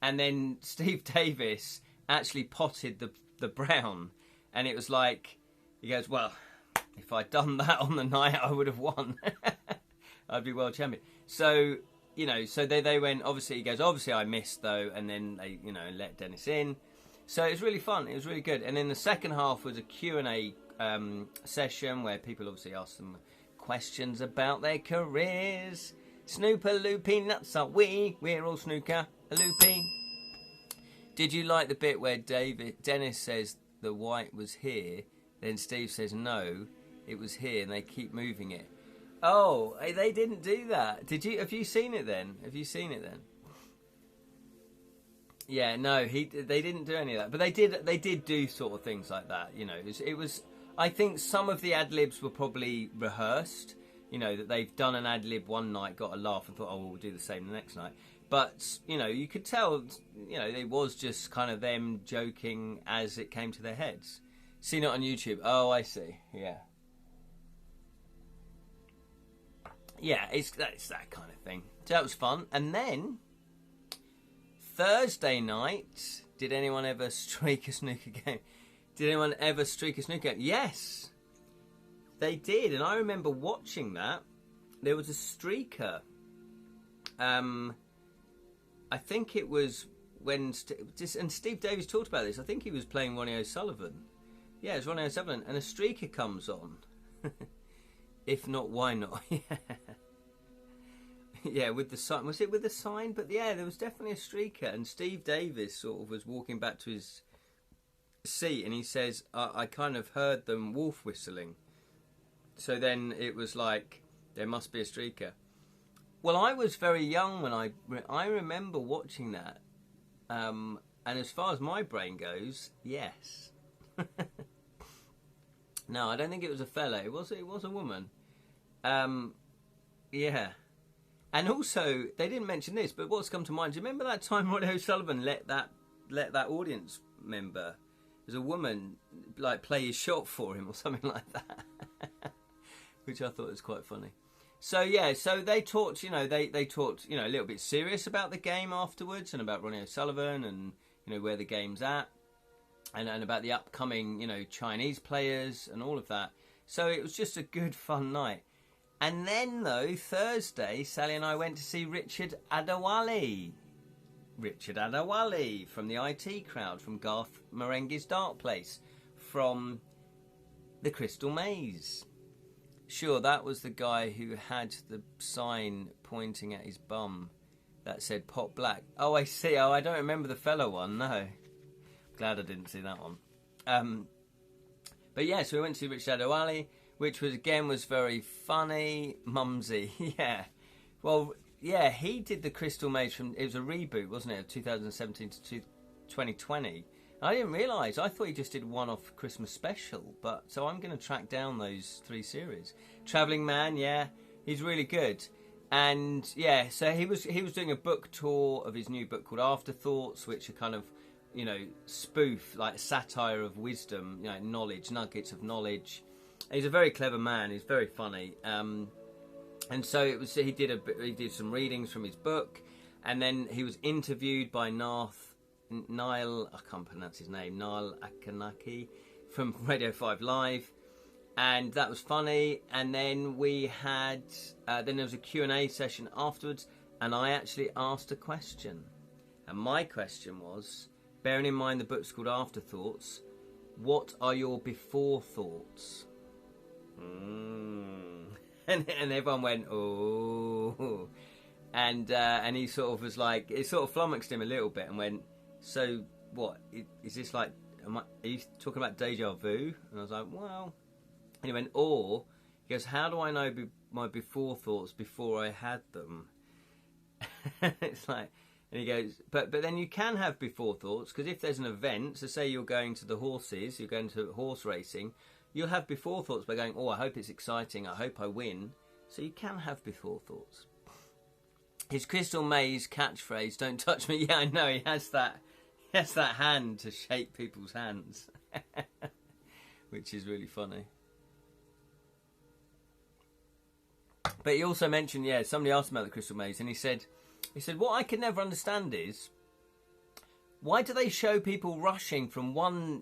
and then Steve Davis actually potted the brown, and it was like, he goes, well, if I'd done that on the night, I would have won. I'd be world champion. So, you know, so they went, obviously, he goes, obviously I missed though, and then they, you know, let Dennis in. So it was really fun. It was really good. And then the second half was a Q&A session where people obviously asked them questions about their careers. Snooper, loopy, nuts are we. We're all snooker, a loopy. Did you like the bit where Dennis says the white was here, then Steve says no, it was here, and they keep moving it? Oh, they didn't do that. Did you? Have you seen it then? Yeah, no, they didn't do any of that, but they did do sort of things like that. You know, it was. I think some of the ad libs were probably rehearsed. You know, that they've done an ad lib one night, got a laugh, and thought, oh, we'll do the same the next night. But you know, you could tell. You know, it was just kind of them joking as it came to their heads. Seen it on YouTube. Oh, I see. Yeah. Yeah, it's that kind of thing. So that was fun. And then Thursday night, did anyone ever streak a snooker game? Did anyone ever streak a snooker game? Yes, they did. And I remember watching that. There was a streaker. I think it was when... and Steve Davis talked about this. I think he was playing Ronnie O'Sullivan. Yeah, it's Ronnie O'Sullivan. And a streaker comes on. If not, why not? Yeah, with the sign. Was it with the sign? But yeah, there was definitely a streaker. And Steve Davis sort of was walking back to his seat, and he says, I kind of heard them wolf whistling. So then it was like, there must be a streaker. Well, I was very young when I remember watching that. And as far as my brain goes, yes. No, I don't think it was a fella. It was a woman. Yeah. And also, they didn't mention this, but what's come to mind, do you remember that time Ronnie O'Sullivan let that audience member, as a woman, like play his shot for him or something like that? Which I thought was quite funny. So yeah, so they talked, you know, they talked, you know, a little bit serious about the game afterwards, and about Ronnie O'Sullivan, and you know where the game's at, and about the upcoming, you know, Chinese players and all of that. So it was just a good fun night. And then though, Thursday, Sally and I went to see Richard Adewale. Richard Adewale from the IT Crowd, from Garth Marenghi's Dark Place, from the Crystal Maze. Sure, that was the guy who had the sign pointing at his bum that said Pot Black. Oh, I see. Oh, I don't remember the fellow one, no. Glad I didn't see that one. But yeah, so we went to see Richard Adewale, which was very funny. Mumsy, yeah. Well, yeah, he did the Crystal Maze it was a reboot, wasn't it, of 2017 to 2020. I didn't realise. I thought he just did one-off Christmas special. But so I'm going to track down those 3 series. Travelling Man, yeah, he's really good. And yeah, so he was doing a book tour of his new book called Afterthoughts, which are kind of, you know, spoof, like satire of wisdom, you know, knowledge, nuggets of knowledge. He's a very clever man. He's very funny. And so he did some readings from his book, and then he was interviewed by Niall, I can't pronounce his name, Niall Akanaki from Radio 5 Live, and that was funny. And then we had, then there was a Q&A session afterwards, and I actually asked a question. And my question was, bearing in mind the book's called Afterthoughts, what are your before thoughts? And everyone went, oh. And he sort of was like, it sort of flummoxed him a little bit and went, so what, is this like, are you talking about deja vu? And I was like, well. And he went, or, he goes, how do I know my before thoughts before I had them? It's like, and he goes, but then you can have before thoughts, because if there's an event, so say you're going to the horses, you're going to horse racing, you'll have before thoughts by going, oh, I hope it's exciting, I hope I win. So you can have before thoughts. His Crystal Maze catchphrase, don't touch me. Yeah, I know, he has that hand to shake people's hands, which is really funny. But he also mentioned, yeah, somebody asked him about the Crystal Maze, and he said, what I can never understand is, why do they show people rushing from one,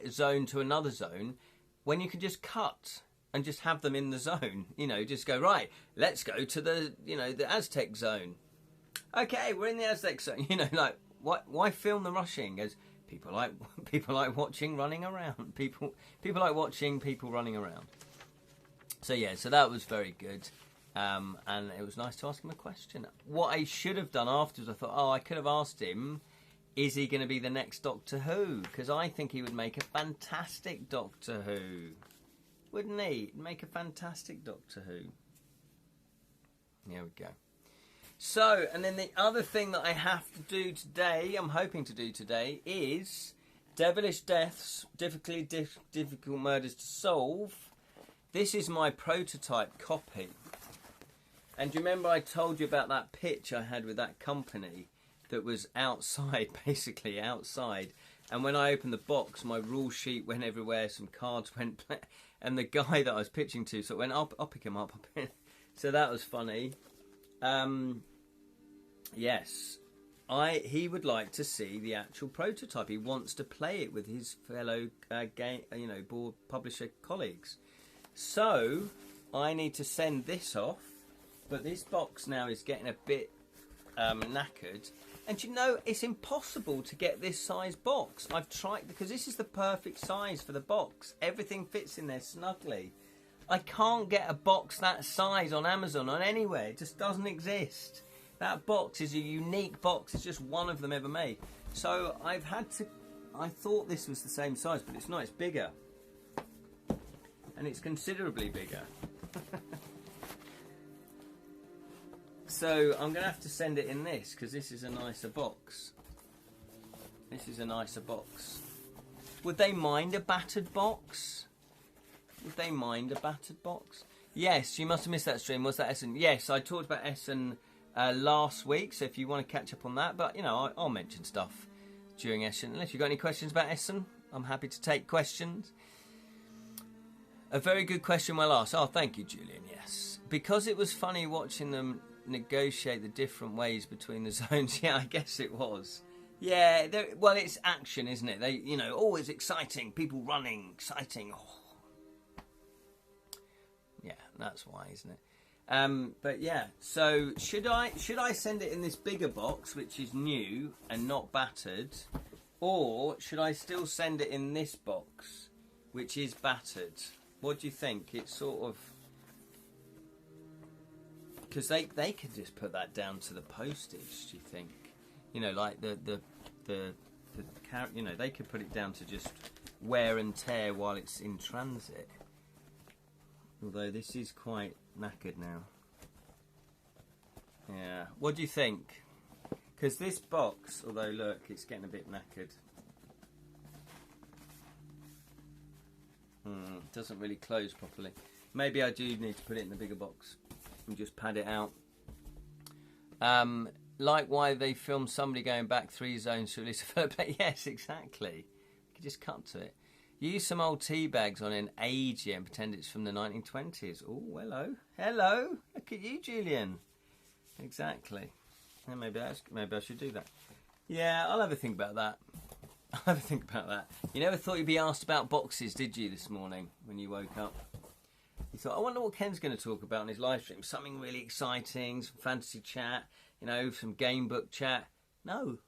zone to another zone when you can just cut and just have them in the zone? Just go, right, let's go to the, the Aztec zone. Okay, we're in the Aztec zone. Why film the rushing? As people like watching running around. People like watching people running around. So yeah, so that was very good. And it was nice to ask him a question. What I should have done afterwards, I thought, I could have asked him, is he going to be the next Doctor Who? Because I think he would make a fantastic Doctor Who. Wouldn't he? He'd make a fantastic Doctor Who. There we go. So, and then the other thing that I have to do today, I'm hoping to do today, is Devilish Deaths, difficult murders to solve. This is my prototype copy. And do you remember I told you about that pitch I had with that company that was outside, basically outside? And when I opened the box, my rule sheet went everywhere, some cards went, and the guy that I was pitching to sort of went, I'll pick him up. So that was funny. Yes, he would like to see the actual prototype. He wants to play it with his fellow board publisher colleagues. So I need to send this off. But this box now is getting a bit knackered. And it's impossible to get this size box. I've tried, because this is the perfect size for the box. Everything fits in there snugly. I can't get a box that size on Amazon or anywhere. It just doesn't exist. That box is a unique box. It's just one of them ever made. So I thought this was the same size, but it's not. It's bigger. And it's considerably bigger. So I'm going to have to send it in this, because this is a nicer box. This is a nicer box. Would they mind a battered box? Would they mind a battered box? Yes, you must have missed that stream. Was that Essen? Yes, I talked about Essen last week, so if you want to catch up on that. But, I'll mention stuff during Essen. Unless you've got any questions about Essen, I'm happy to take questions. A very good question well asked. Oh, thank you, Julian, yes. Because it was funny watching them negotiate the different ways between the zones. Yeah, I guess it was. Yeah, well, it's action, isn't it? They, it's exciting. People running, exciting. Oh. Yeah, that's why, isn't it? But yeah, so should I send it in this bigger box, which is new and not battered, or should I still send it in this box, which is battered? What do you think? It's sort of, because they could just put that down to the postage. Do you think? Like the they could put it down to just wear and tear while it's in transit. Although this is quite knackered now. Yeah. What do you think? Because this box, although look, it's getting a bit knackered. Doesn't really close properly. Maybe I do need to put it in the bigger box and just pad it out. Like why they filmed somebody going back 3 zones to release a fellow play. Yes, exactly. You could just cut to it. Use some old tea bags on an age and pretend it's from the 1920s. Oh, hello. Hello. Look at you, Julian. Exactly. Yeah, maybe I should do that. Yeah, I'll have a think about that. You never thought you'd be asked about boxes, did you, this morning when you woke up? You thought, I wonder what Ken's going to talk about in his live stream. Something really exciting, some fantasy chat, some game book chat. No.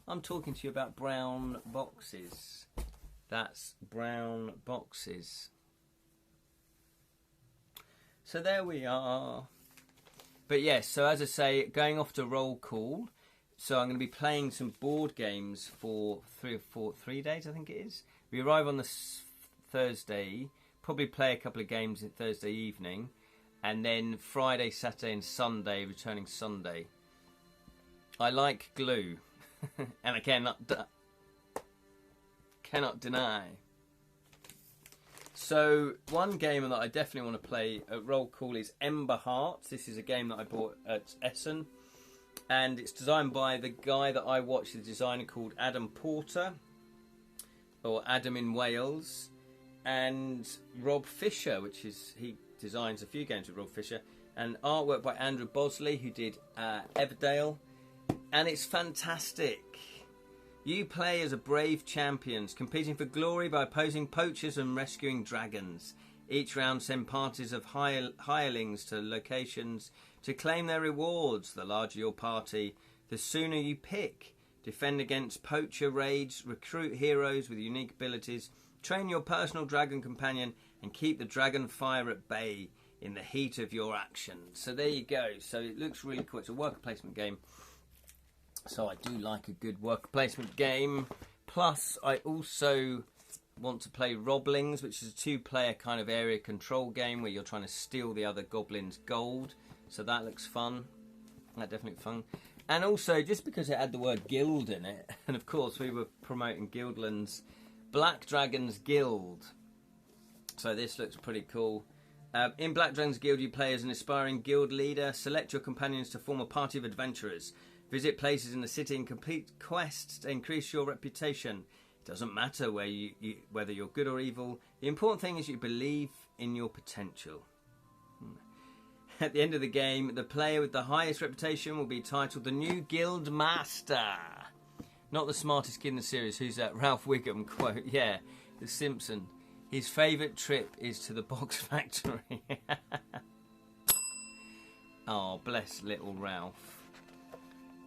I'm talking to you about brown boxes. That's brown boxes. So there we are. But yes, so as I say, going off to roll call. So I'm going to be playing some board games for 3 days, I think it is. We arrive on the Thursday, probably play a couple of games Thursday evening, and then Friday, Saturday and Sunday, returning Sunday. I like glue, and I cannot deny. So one game that I definitely want to play at roll call is Ember Hearts. This is a game that I bought at Essen, and it's designed by the guy that I watch, the designer called Adam Porter, or Adam in Wales, and Rob Fisher, he designs a few games with Rob Fisher, and artwork by Andrew Bosley, who did Everdale, and it's fantastic. You play as a brave champions, competing for glory by opposing poachers and rescuing dragons. Each round send parties of hirelings to locations to claim their rewards. The larger your party, the sooner you pick. Defend against poacher raids, recruit heroes with unique abilities, train your personal dragon companion, and keep the dragon fire at bay in the heat of your action. So there you go. So it looks really cool. It's a worker placement game. So I do like a good worker placement game. Plus, I also want to play Roblings, which is a two-player kind of area control game where you're trying to steal the other goblins' gold. So that looks fun. That definitely fun. And also, just because it had the word guild in it, and of course we were promoting Guildland's Black Dragons Guild. So this looks pretty cool. In Black Dragons Guild, you play as an aspiring guild leader. Select your companions to form a party of adventurers. Visit places in the city and complete quests to increase your reputation. It doesn't matter whether you're good or evil. The important thing is you believe in your potential. At the end of the game, the player with the highest reputation will be titled the new Guild Master. Not the smartest kid in the series. Who's that? Ralph Wiggum quote. Yeah, The Simpsons. His favourite trip is to the box factory. Oh, bless little Ralph.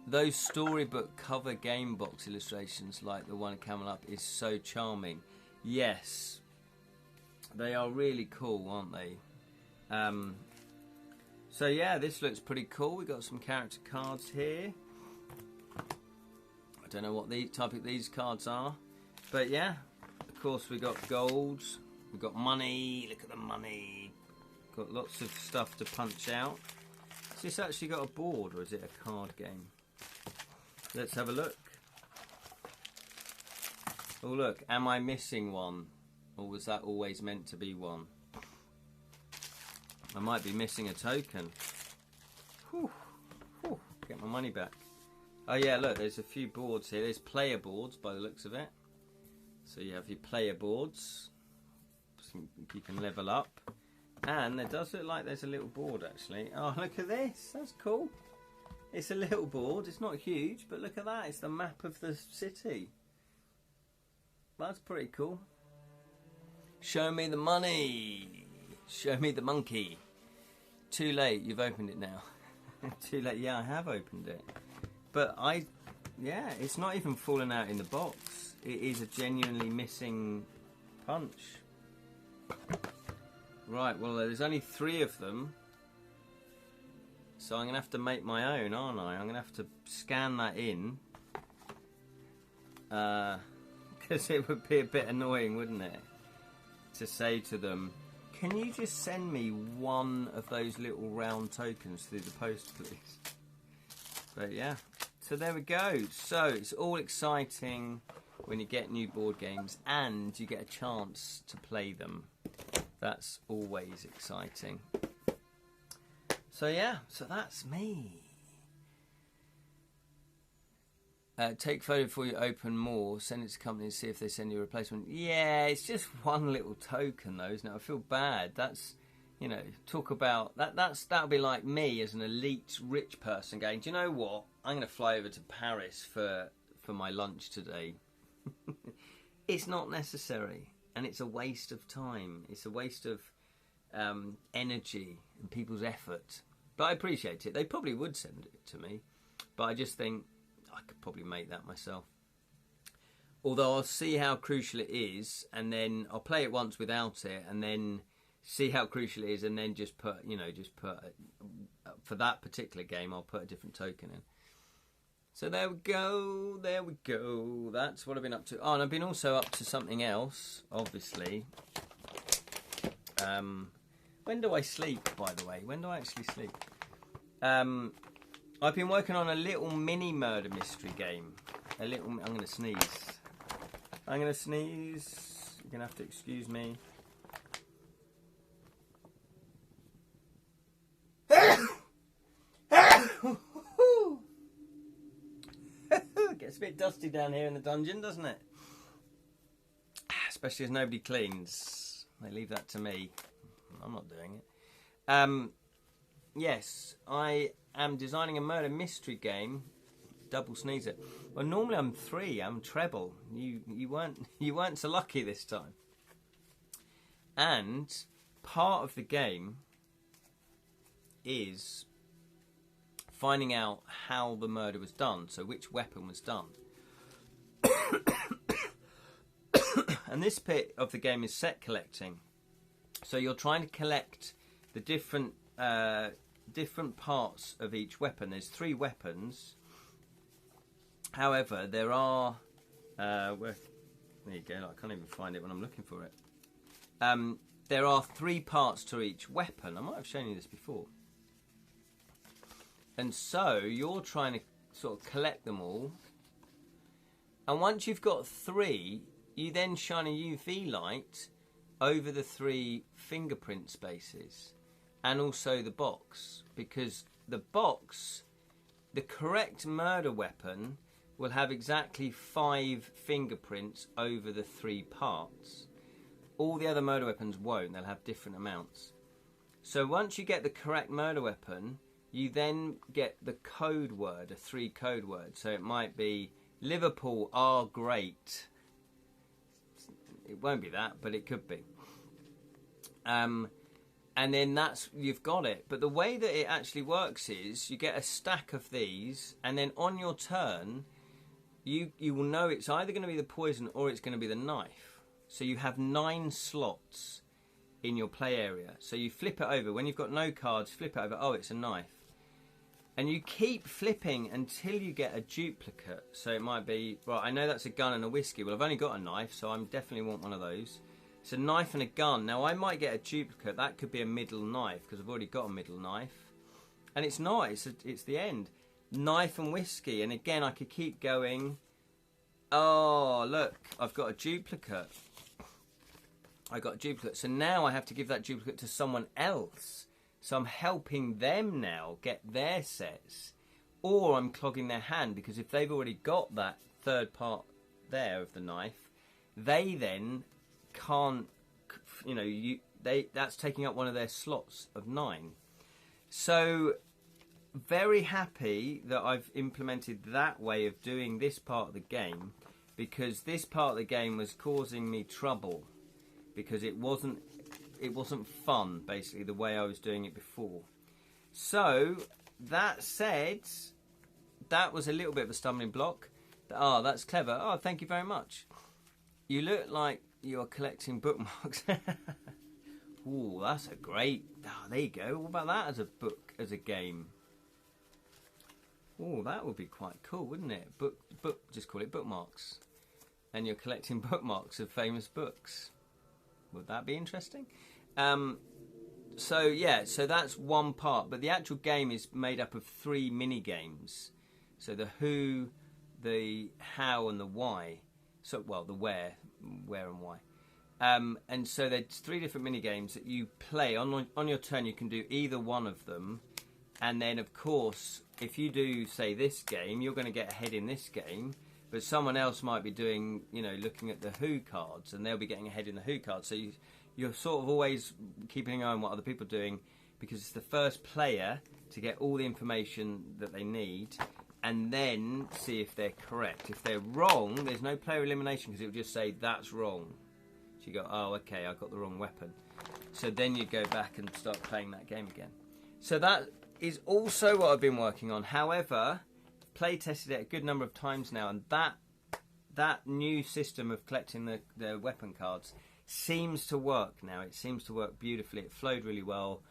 Those storybook cover game box illustrations like the one coming up is so charming. Yes, they are really cool, aren't they? So yeah, this looks pretty cool. We've got some character cards here. I don't know what the type of these cards are, but yeah, of course we got gold, we've got money. Look at the money. Got lots of stuff to punch out. Has this actually got a board, or is it a card game? Let's have a look. Oh look, am I missing one? Or was that always meant to be one? I might be missing a token. Whew. Whew. Get my money back. Oh yeah, look, there's a few boards here. There's player boards by the looks of it. So you have your player boards. So you can level up. And it does look like there's a little board actually. Oh, look at this. That's cool. It's a little board. It's not huge, but look at that. It's the map of the city. That's pretty cool. Show me the money. Show me the monkey. Too late. You've opened it now. Too late. Yeah, I have opened it. But yeah, it's not even fallen out in the box. It is a genuinely missing punch. Right, well, there's only 3 of them. So I'm going to have to make my own, aren't I? I'm going to have to scan that in. Because it would be a bit annoying, wouldn't it? To say to them, can you just send me one of those little round tokens through the post, please? But yeah, so there we go. So it's all exciting when you get new board games and you get a chance to play them. That's always exciting. So yeah, so that's me. Take photo before you open more. Send it to company and see if they send you a replacement. Yeah, it's just one little token though, isn't it? I feel bad. That's, you know, talk about that. That'll be like me as an elite rich person going, do you know what? I'm going to fly over to Paris for my lunch today. It's not necessary, and it's a waste of time. It's a waste of energy and people's effort. But I appreciate it. They probably would send it to me, but I just think I could probably make that myself. Although I'll see how crucial it is, and then I'll play it once without it, and then see how crucial it is, and then just put, for that particular game, I'll put a different token in. So there we go, there we go. That's what I've been up to. Oh, and I've been also up to something else, obviously. When do I sleep, by the way? When do I actually sleep? I've been working on a little mini murder mystery game. I'm going to sneeze. I'm going to sneeze. You're going to have to excuse me. Gets a bit dusty down here in the dungeon, doesn't it? Especially as nobody cleans. They leave that to me. I'm not doing it. Yes, I am designing a murder mystery game. Double sneezer. Well, normally I'm 3. I'm treble. You weren't so lucky this time. And part of the game is finding out how the murder was done. So which weapon was done. And this bit of the game is set collecting. So you're trying to collect the different parts of each weapon. There's 3 weapons. However, there are... there you go, I can't even find it when I'm looking for it. There are 3 parts to each weapon. I might have shown you this before. And so you're trying to sort of collect them all. And once you've got 3, you then shine a UV light over the 3 fingerprint spaces. And also the box. Because the box, the correct murder weapon, will have exactly 5 fingerprints over the 3 parts. All the other murder weapons won't. They'll have different amounts. So once you get the correct murder weapon, you then get the code word, a 3 code word. So it might be Liverpool are great. It won't be that, but it could be. And then you've got it. But the way that it actually works is you get a stack of these, and then on your turn, you will know it's either going to be the poison or it's going to be the knife. So you have 9 slots in your play area. So you flip it over. When you've got no cards, flip it over. Oh, it's a knife. And you keep flipping until you get a duplicate. So it might be, right, I know that's a gun and a whiskey. Well, I've only got a knife, so I definitely want one of those. It's a knife and a gun. Now, I might get a duplicate. That could be a middle knife, because I've already got a middle knife. And it's not. It's the end. Knife and whiskey. And again, I could keep going. Oh, look. I've got a duplicate. I got a duplicate. So now I have to give that duplicate to someone else. So I'm helping them now get their sets. Or I'm clogging their hand, because if they've already got that 3rd part there of the knife, they then can't, that's taking up one of their slots of 9. So very happy that I've implemented that way of doing this part of the game, because this part of the game was causing me trouble, because it wasn't fun, basically, the way I was doing it before. So that said, that was a little bit of a stumbling block. Oh, that's clever. Oh, thank you very much. You look like you're collecting bookmarks. Ooh, that's a great... Oh, there you go. What about that as a book, as a game? Oh, that would be quite cool, wouldn't it? Just call it bookmarks. And you're collecting bookmarks of famous books. Would that be interesting? So that's one part. But the actual game is made up of 3 mini games. So the who, the how, and the why. So, well, the where and why. And so there's 3 different mini games that you play on your turn. You can do either one of them, and then of course, if you do say this game, you're going to get ahead in this game. But someone else might be doing, looking at the who cards, and they'll be getting ahead in the who cards. So you're sort of always keeping an eye on what other people are doing, because it's the first player to get all the information that they need, and then see if they're correct. If they're wrong, there's no player elimination, because it will just say that's wrong. So you go, oh, okay, I got the wrong weapon. So then you go back and start playing that game again. So that is also what I've been working on. However, play tested it a good number of times now, and that new system of collecting the weapon cards seems to work now. It seems to work beautifully. It flowed really well.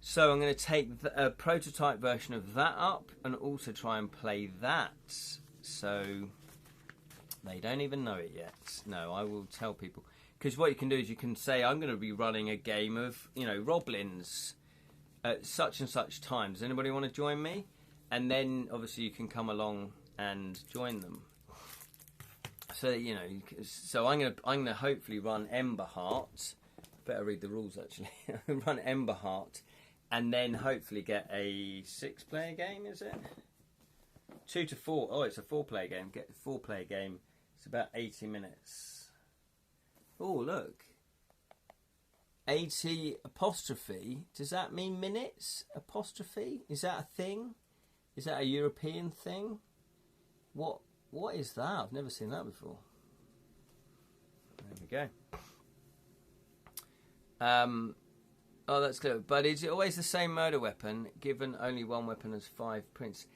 So I'm going to take a prototype version of that up and also try and play that. So they don't even know it yet. No, I will tell people. Because what you can do is you can say, I'm going to be running a game of, Roblins at such and such time. Does anybody want to join me? And then obviously you can come along and join them. So so I'm gonna hopefully run Emberheart. Better read the rules actually. Run Emberheart, and then hopefully get a 6-player game. Is it 2 to 4? Oh, it's a 4-player game. Get a 4-player game. It's about 80 minutes. Oh, look. 80 apostrophe. Does that mean minutes? Apostrophe? Is that a thing? Is that a European thing? What is that? I've never seen that before. There we go. Oh, that's clear. But is it always the same murder weapon, given only one weapon has 5 prints?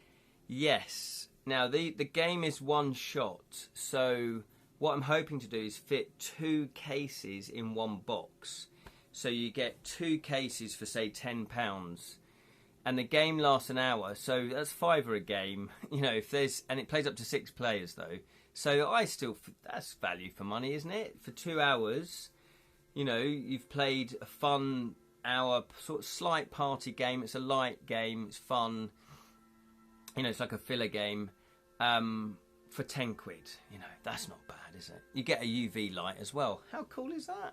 Yes. Now, the game is one shot. So what I'm hoping to do is fit 2 cases in one box. So you get 2 cases for, say, £10. And the game lasts an hour, so that's £5 a game. And it plays up to 6 players though. So that's value for money, isn't it? For 2 hours, you've played a fun hour, sort of slight party game. It's a light game. It's fun. It's like a filler game. For 10 quid. That's not bad, is it? You get a UV light as well. How cool is that?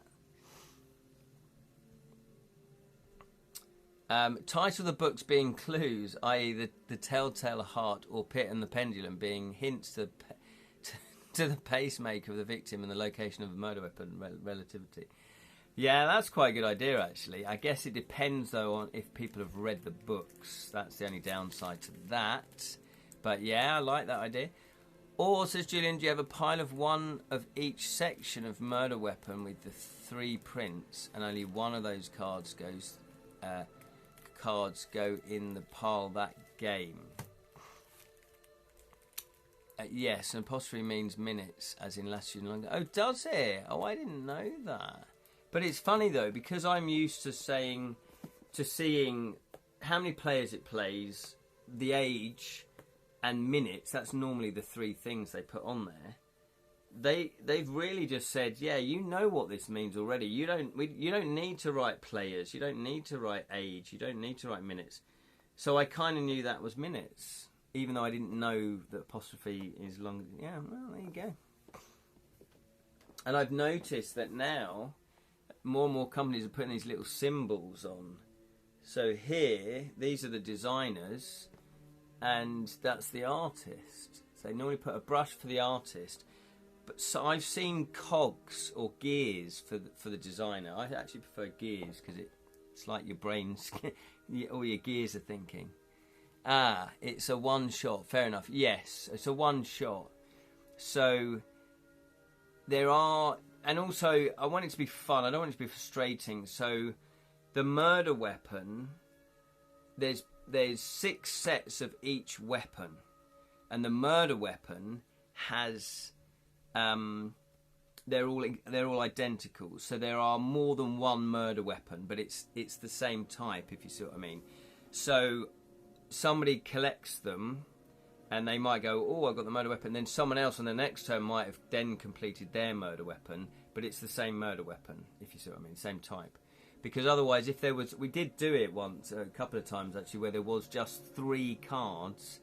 Title of the books being clues, i.e. the telltale heart or Pit and the Pendulum being hints to the pacemaker of the victim and the location of the murder weapon, relativity. Yeah, that's quite a good idea, actually. I guess it depends, though, on if people have read the books. That's the only downside to that. But yeah, I like that idea. Or, says Julian, do you have a pile of one of each section of murder weapon with the 3 prints, and only one of those cards go in the pile that game? Yes, an apostrophe means minutes, as in latitude and longitude. Oh, does it? Oh, I didn't know that. But it's funny though, because I'm used to seeing how many players it plays, the age, and minutes. That's normally the 3 things they put on there. They've really just said, yeah, you know what this means already. You don't need to write players. You don't need to write age. You don't need to write minutes. So I kind of knew that was minutes, even though I didn't know that apostrophe is long. Yeah, well, there you go. And I've noticed that now more and more companies are putting these little symbols on. So here, these are the designers, and that's the artist. So they normally put a brush for the artist. But so I've seen cogs or gears for the designer. I actually prefer gears because it's like your brain's, all your gears are thinking. It's a one shot. Fair enough. Yes, it's a one shot. So there are, and also I want it to be fun. I don't want it to be frustrating. So the murder weapon, there's 6 sets of each weapon, and the murder weapon has. They're all identical, so there are more than one murder weapon, but it's the same type, if you see what I mean. So somebody collects them, and they might go, "Oh, I've got the murder weapon." Then someone else on the next turn might have then completed their murder weapon, but it's the same murder weapon, if you see what I mean, same type. Because otherwise, if there was, we did do it once, a couple of times actually, where there was just 3 cards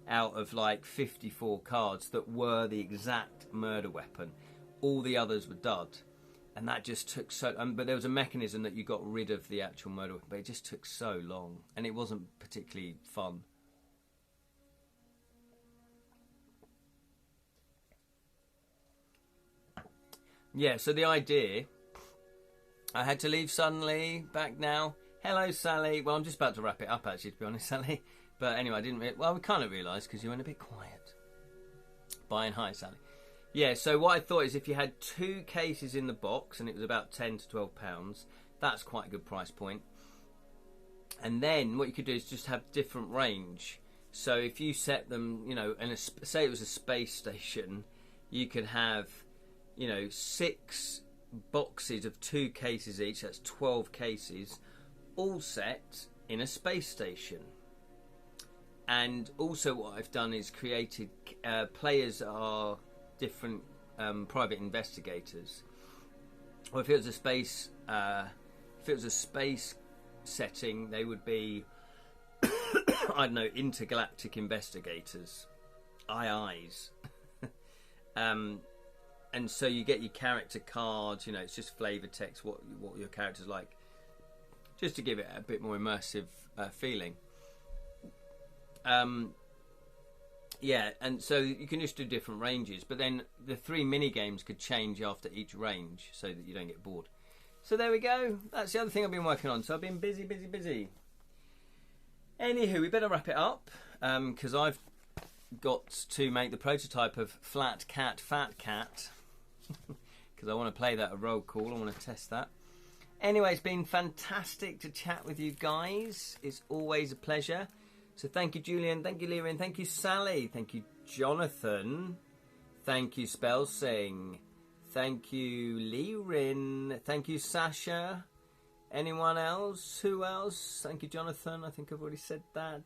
out of like 54 cards that were the exact murder weapon. All the others were dud, and that just took so. But there was a mechanism that you got rid of the actual murder weapon, but it just took so long, and it wasn't particularly fun. Yeah, so the idea, I had to leave suddenly, back now. Hello, Sally. Well, I'm just about to wrap it up, actually, to be honest, Sally. But anyway, I didn't. Well, we kind of realised because you went a bit quiet. Bye and hi, Sally. Yeah, so what I thought is if you had 2 cases in the box and it was about £10 to £12, that's quite a good price point. And then what you could do is just have different range. So if you set them, and say it was a space station, you could have, 6 boxes of 2 cases each. That's 12 cases, all set in a space station. And also what I've done is created players are different private investigators, or if it was a space, setting, they would be, I don't know, intergalactic investigators, IIs. And so you get your character cards. You know, it's just flavour text, what your character's like, just to give it a bit more immersive feeling. Yeah, and so you can just do different ranges, but then the 3 mini games could change after each range so that you don't get bored. So there we go. That's the other thing I've been working on. So I've been busy. Anywho, we better wrap it up because I've got to make the prototype of Flat Cat Fat Cat because I want to play that a roll call. I want to test that. Anyway, it's been fantastic to chat with you guys. It's always a pleasure. So thank you, Julian. Thank you, Lirin. Thank you, Sally. Thank you, Jonathan. Thank you, Spellsing. Thank you, Lirin. Thank you, Sasha. Anyone else? Who else? Thank you, Jonathan. I think I've already said that.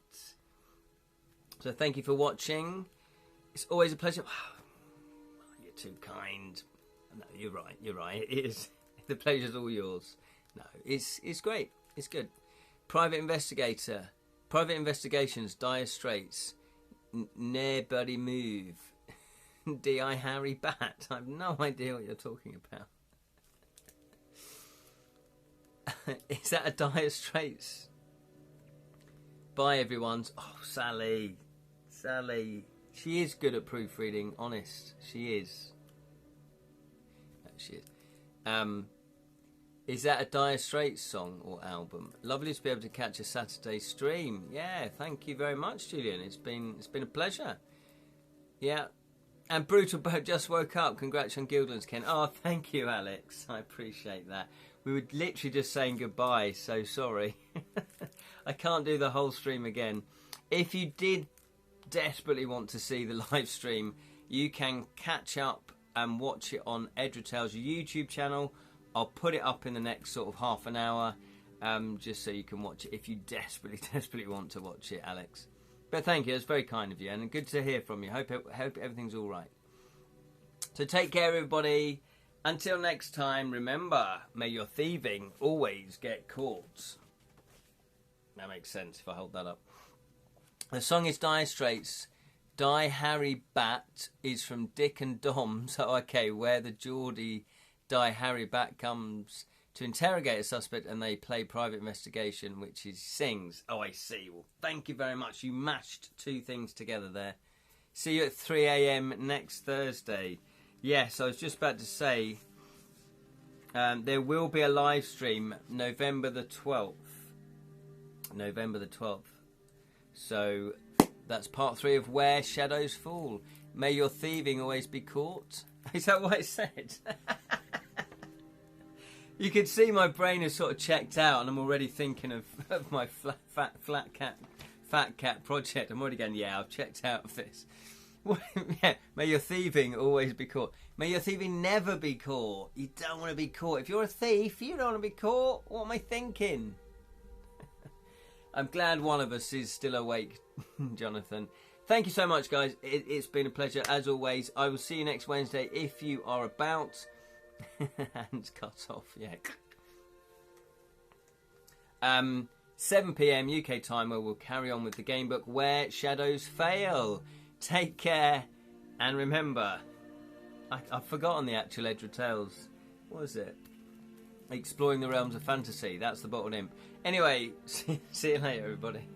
So thank you for watching. It's always a pleasure. You're too kind. No, you're right. You're right. It is. The pleasure's all yours. No, it's great. It's good. Private Investigator. Private Investigations, Dire Straits, Near Buddy Move, D.I. Harry Bat. I have no idea what you're talking about. Is that a Dire Straits? Bye, everyone. Oh, Sally. She is good at proofreading, honest. She is. No, she is. Is that a Dire Straits song or album? Lovely to be able to catch a Saturday stream. Yeah, thank you very much, Julian. It's been a pleasure. Yeah. And Brutal Boat just woke up. Congrats on Guildlands, Ken. Oh, thank you, Alex. I appreciate that. We were literally just saying goodbye, so sorry. I can't do the whole stream again. If you did desperately want to see the live stream, you can catch up and watch it on Edra Tales YouTube channel. I'll put it up in the next sort of half an hour, just so you can watch it if you desperately want to watch it, Alex. But thank you, it's very kind of you, and good to hear from you. Hope everything's all right. So take care, everybody. Until next time, remember, may your thieving always get caught. That makes sense if I hold that up. The song is Dire Straits. Die Harry Bat is from Dick and Dom. So, okay, where the Geordie Die Harry Bat comes to interrogate a suspect and they play Private Investigation, which is sings. Oh, I see. Well, thank you very much. You mashed 2 things together there. See you at 3 a.m. next Thursday. Yes, I was just about to say there will be a live stream November the 12th. November the 12th. So that's part 3 of Where Shadows Fall. May your thieving always be caught. Is that what I said? You can see my brain is sort of checked out and I'm already thinking of my fat cat project. I'm already going, yeah, I've checked out of this. Yeah, may your thieving always be caught. May your thieving never be caught. You don't want to be caught. If you're a thief, you don't want to be caught. What am I thinking? I'm glad one of us is still awake, Jonathan. Thank you so much, guys. It's been a pleasure, as always. I will see you next Wednesday if you are about. Hands cut off, yeah. 7 p.m. UK time, where we'll carry on with the game book Where Shadows Fail. Take care, and remember, I've forgotten the actual Edra Tales. What is it? Exploring the Realms of Fantasy. That's the bottled imp. Anyway, see you later, everybody.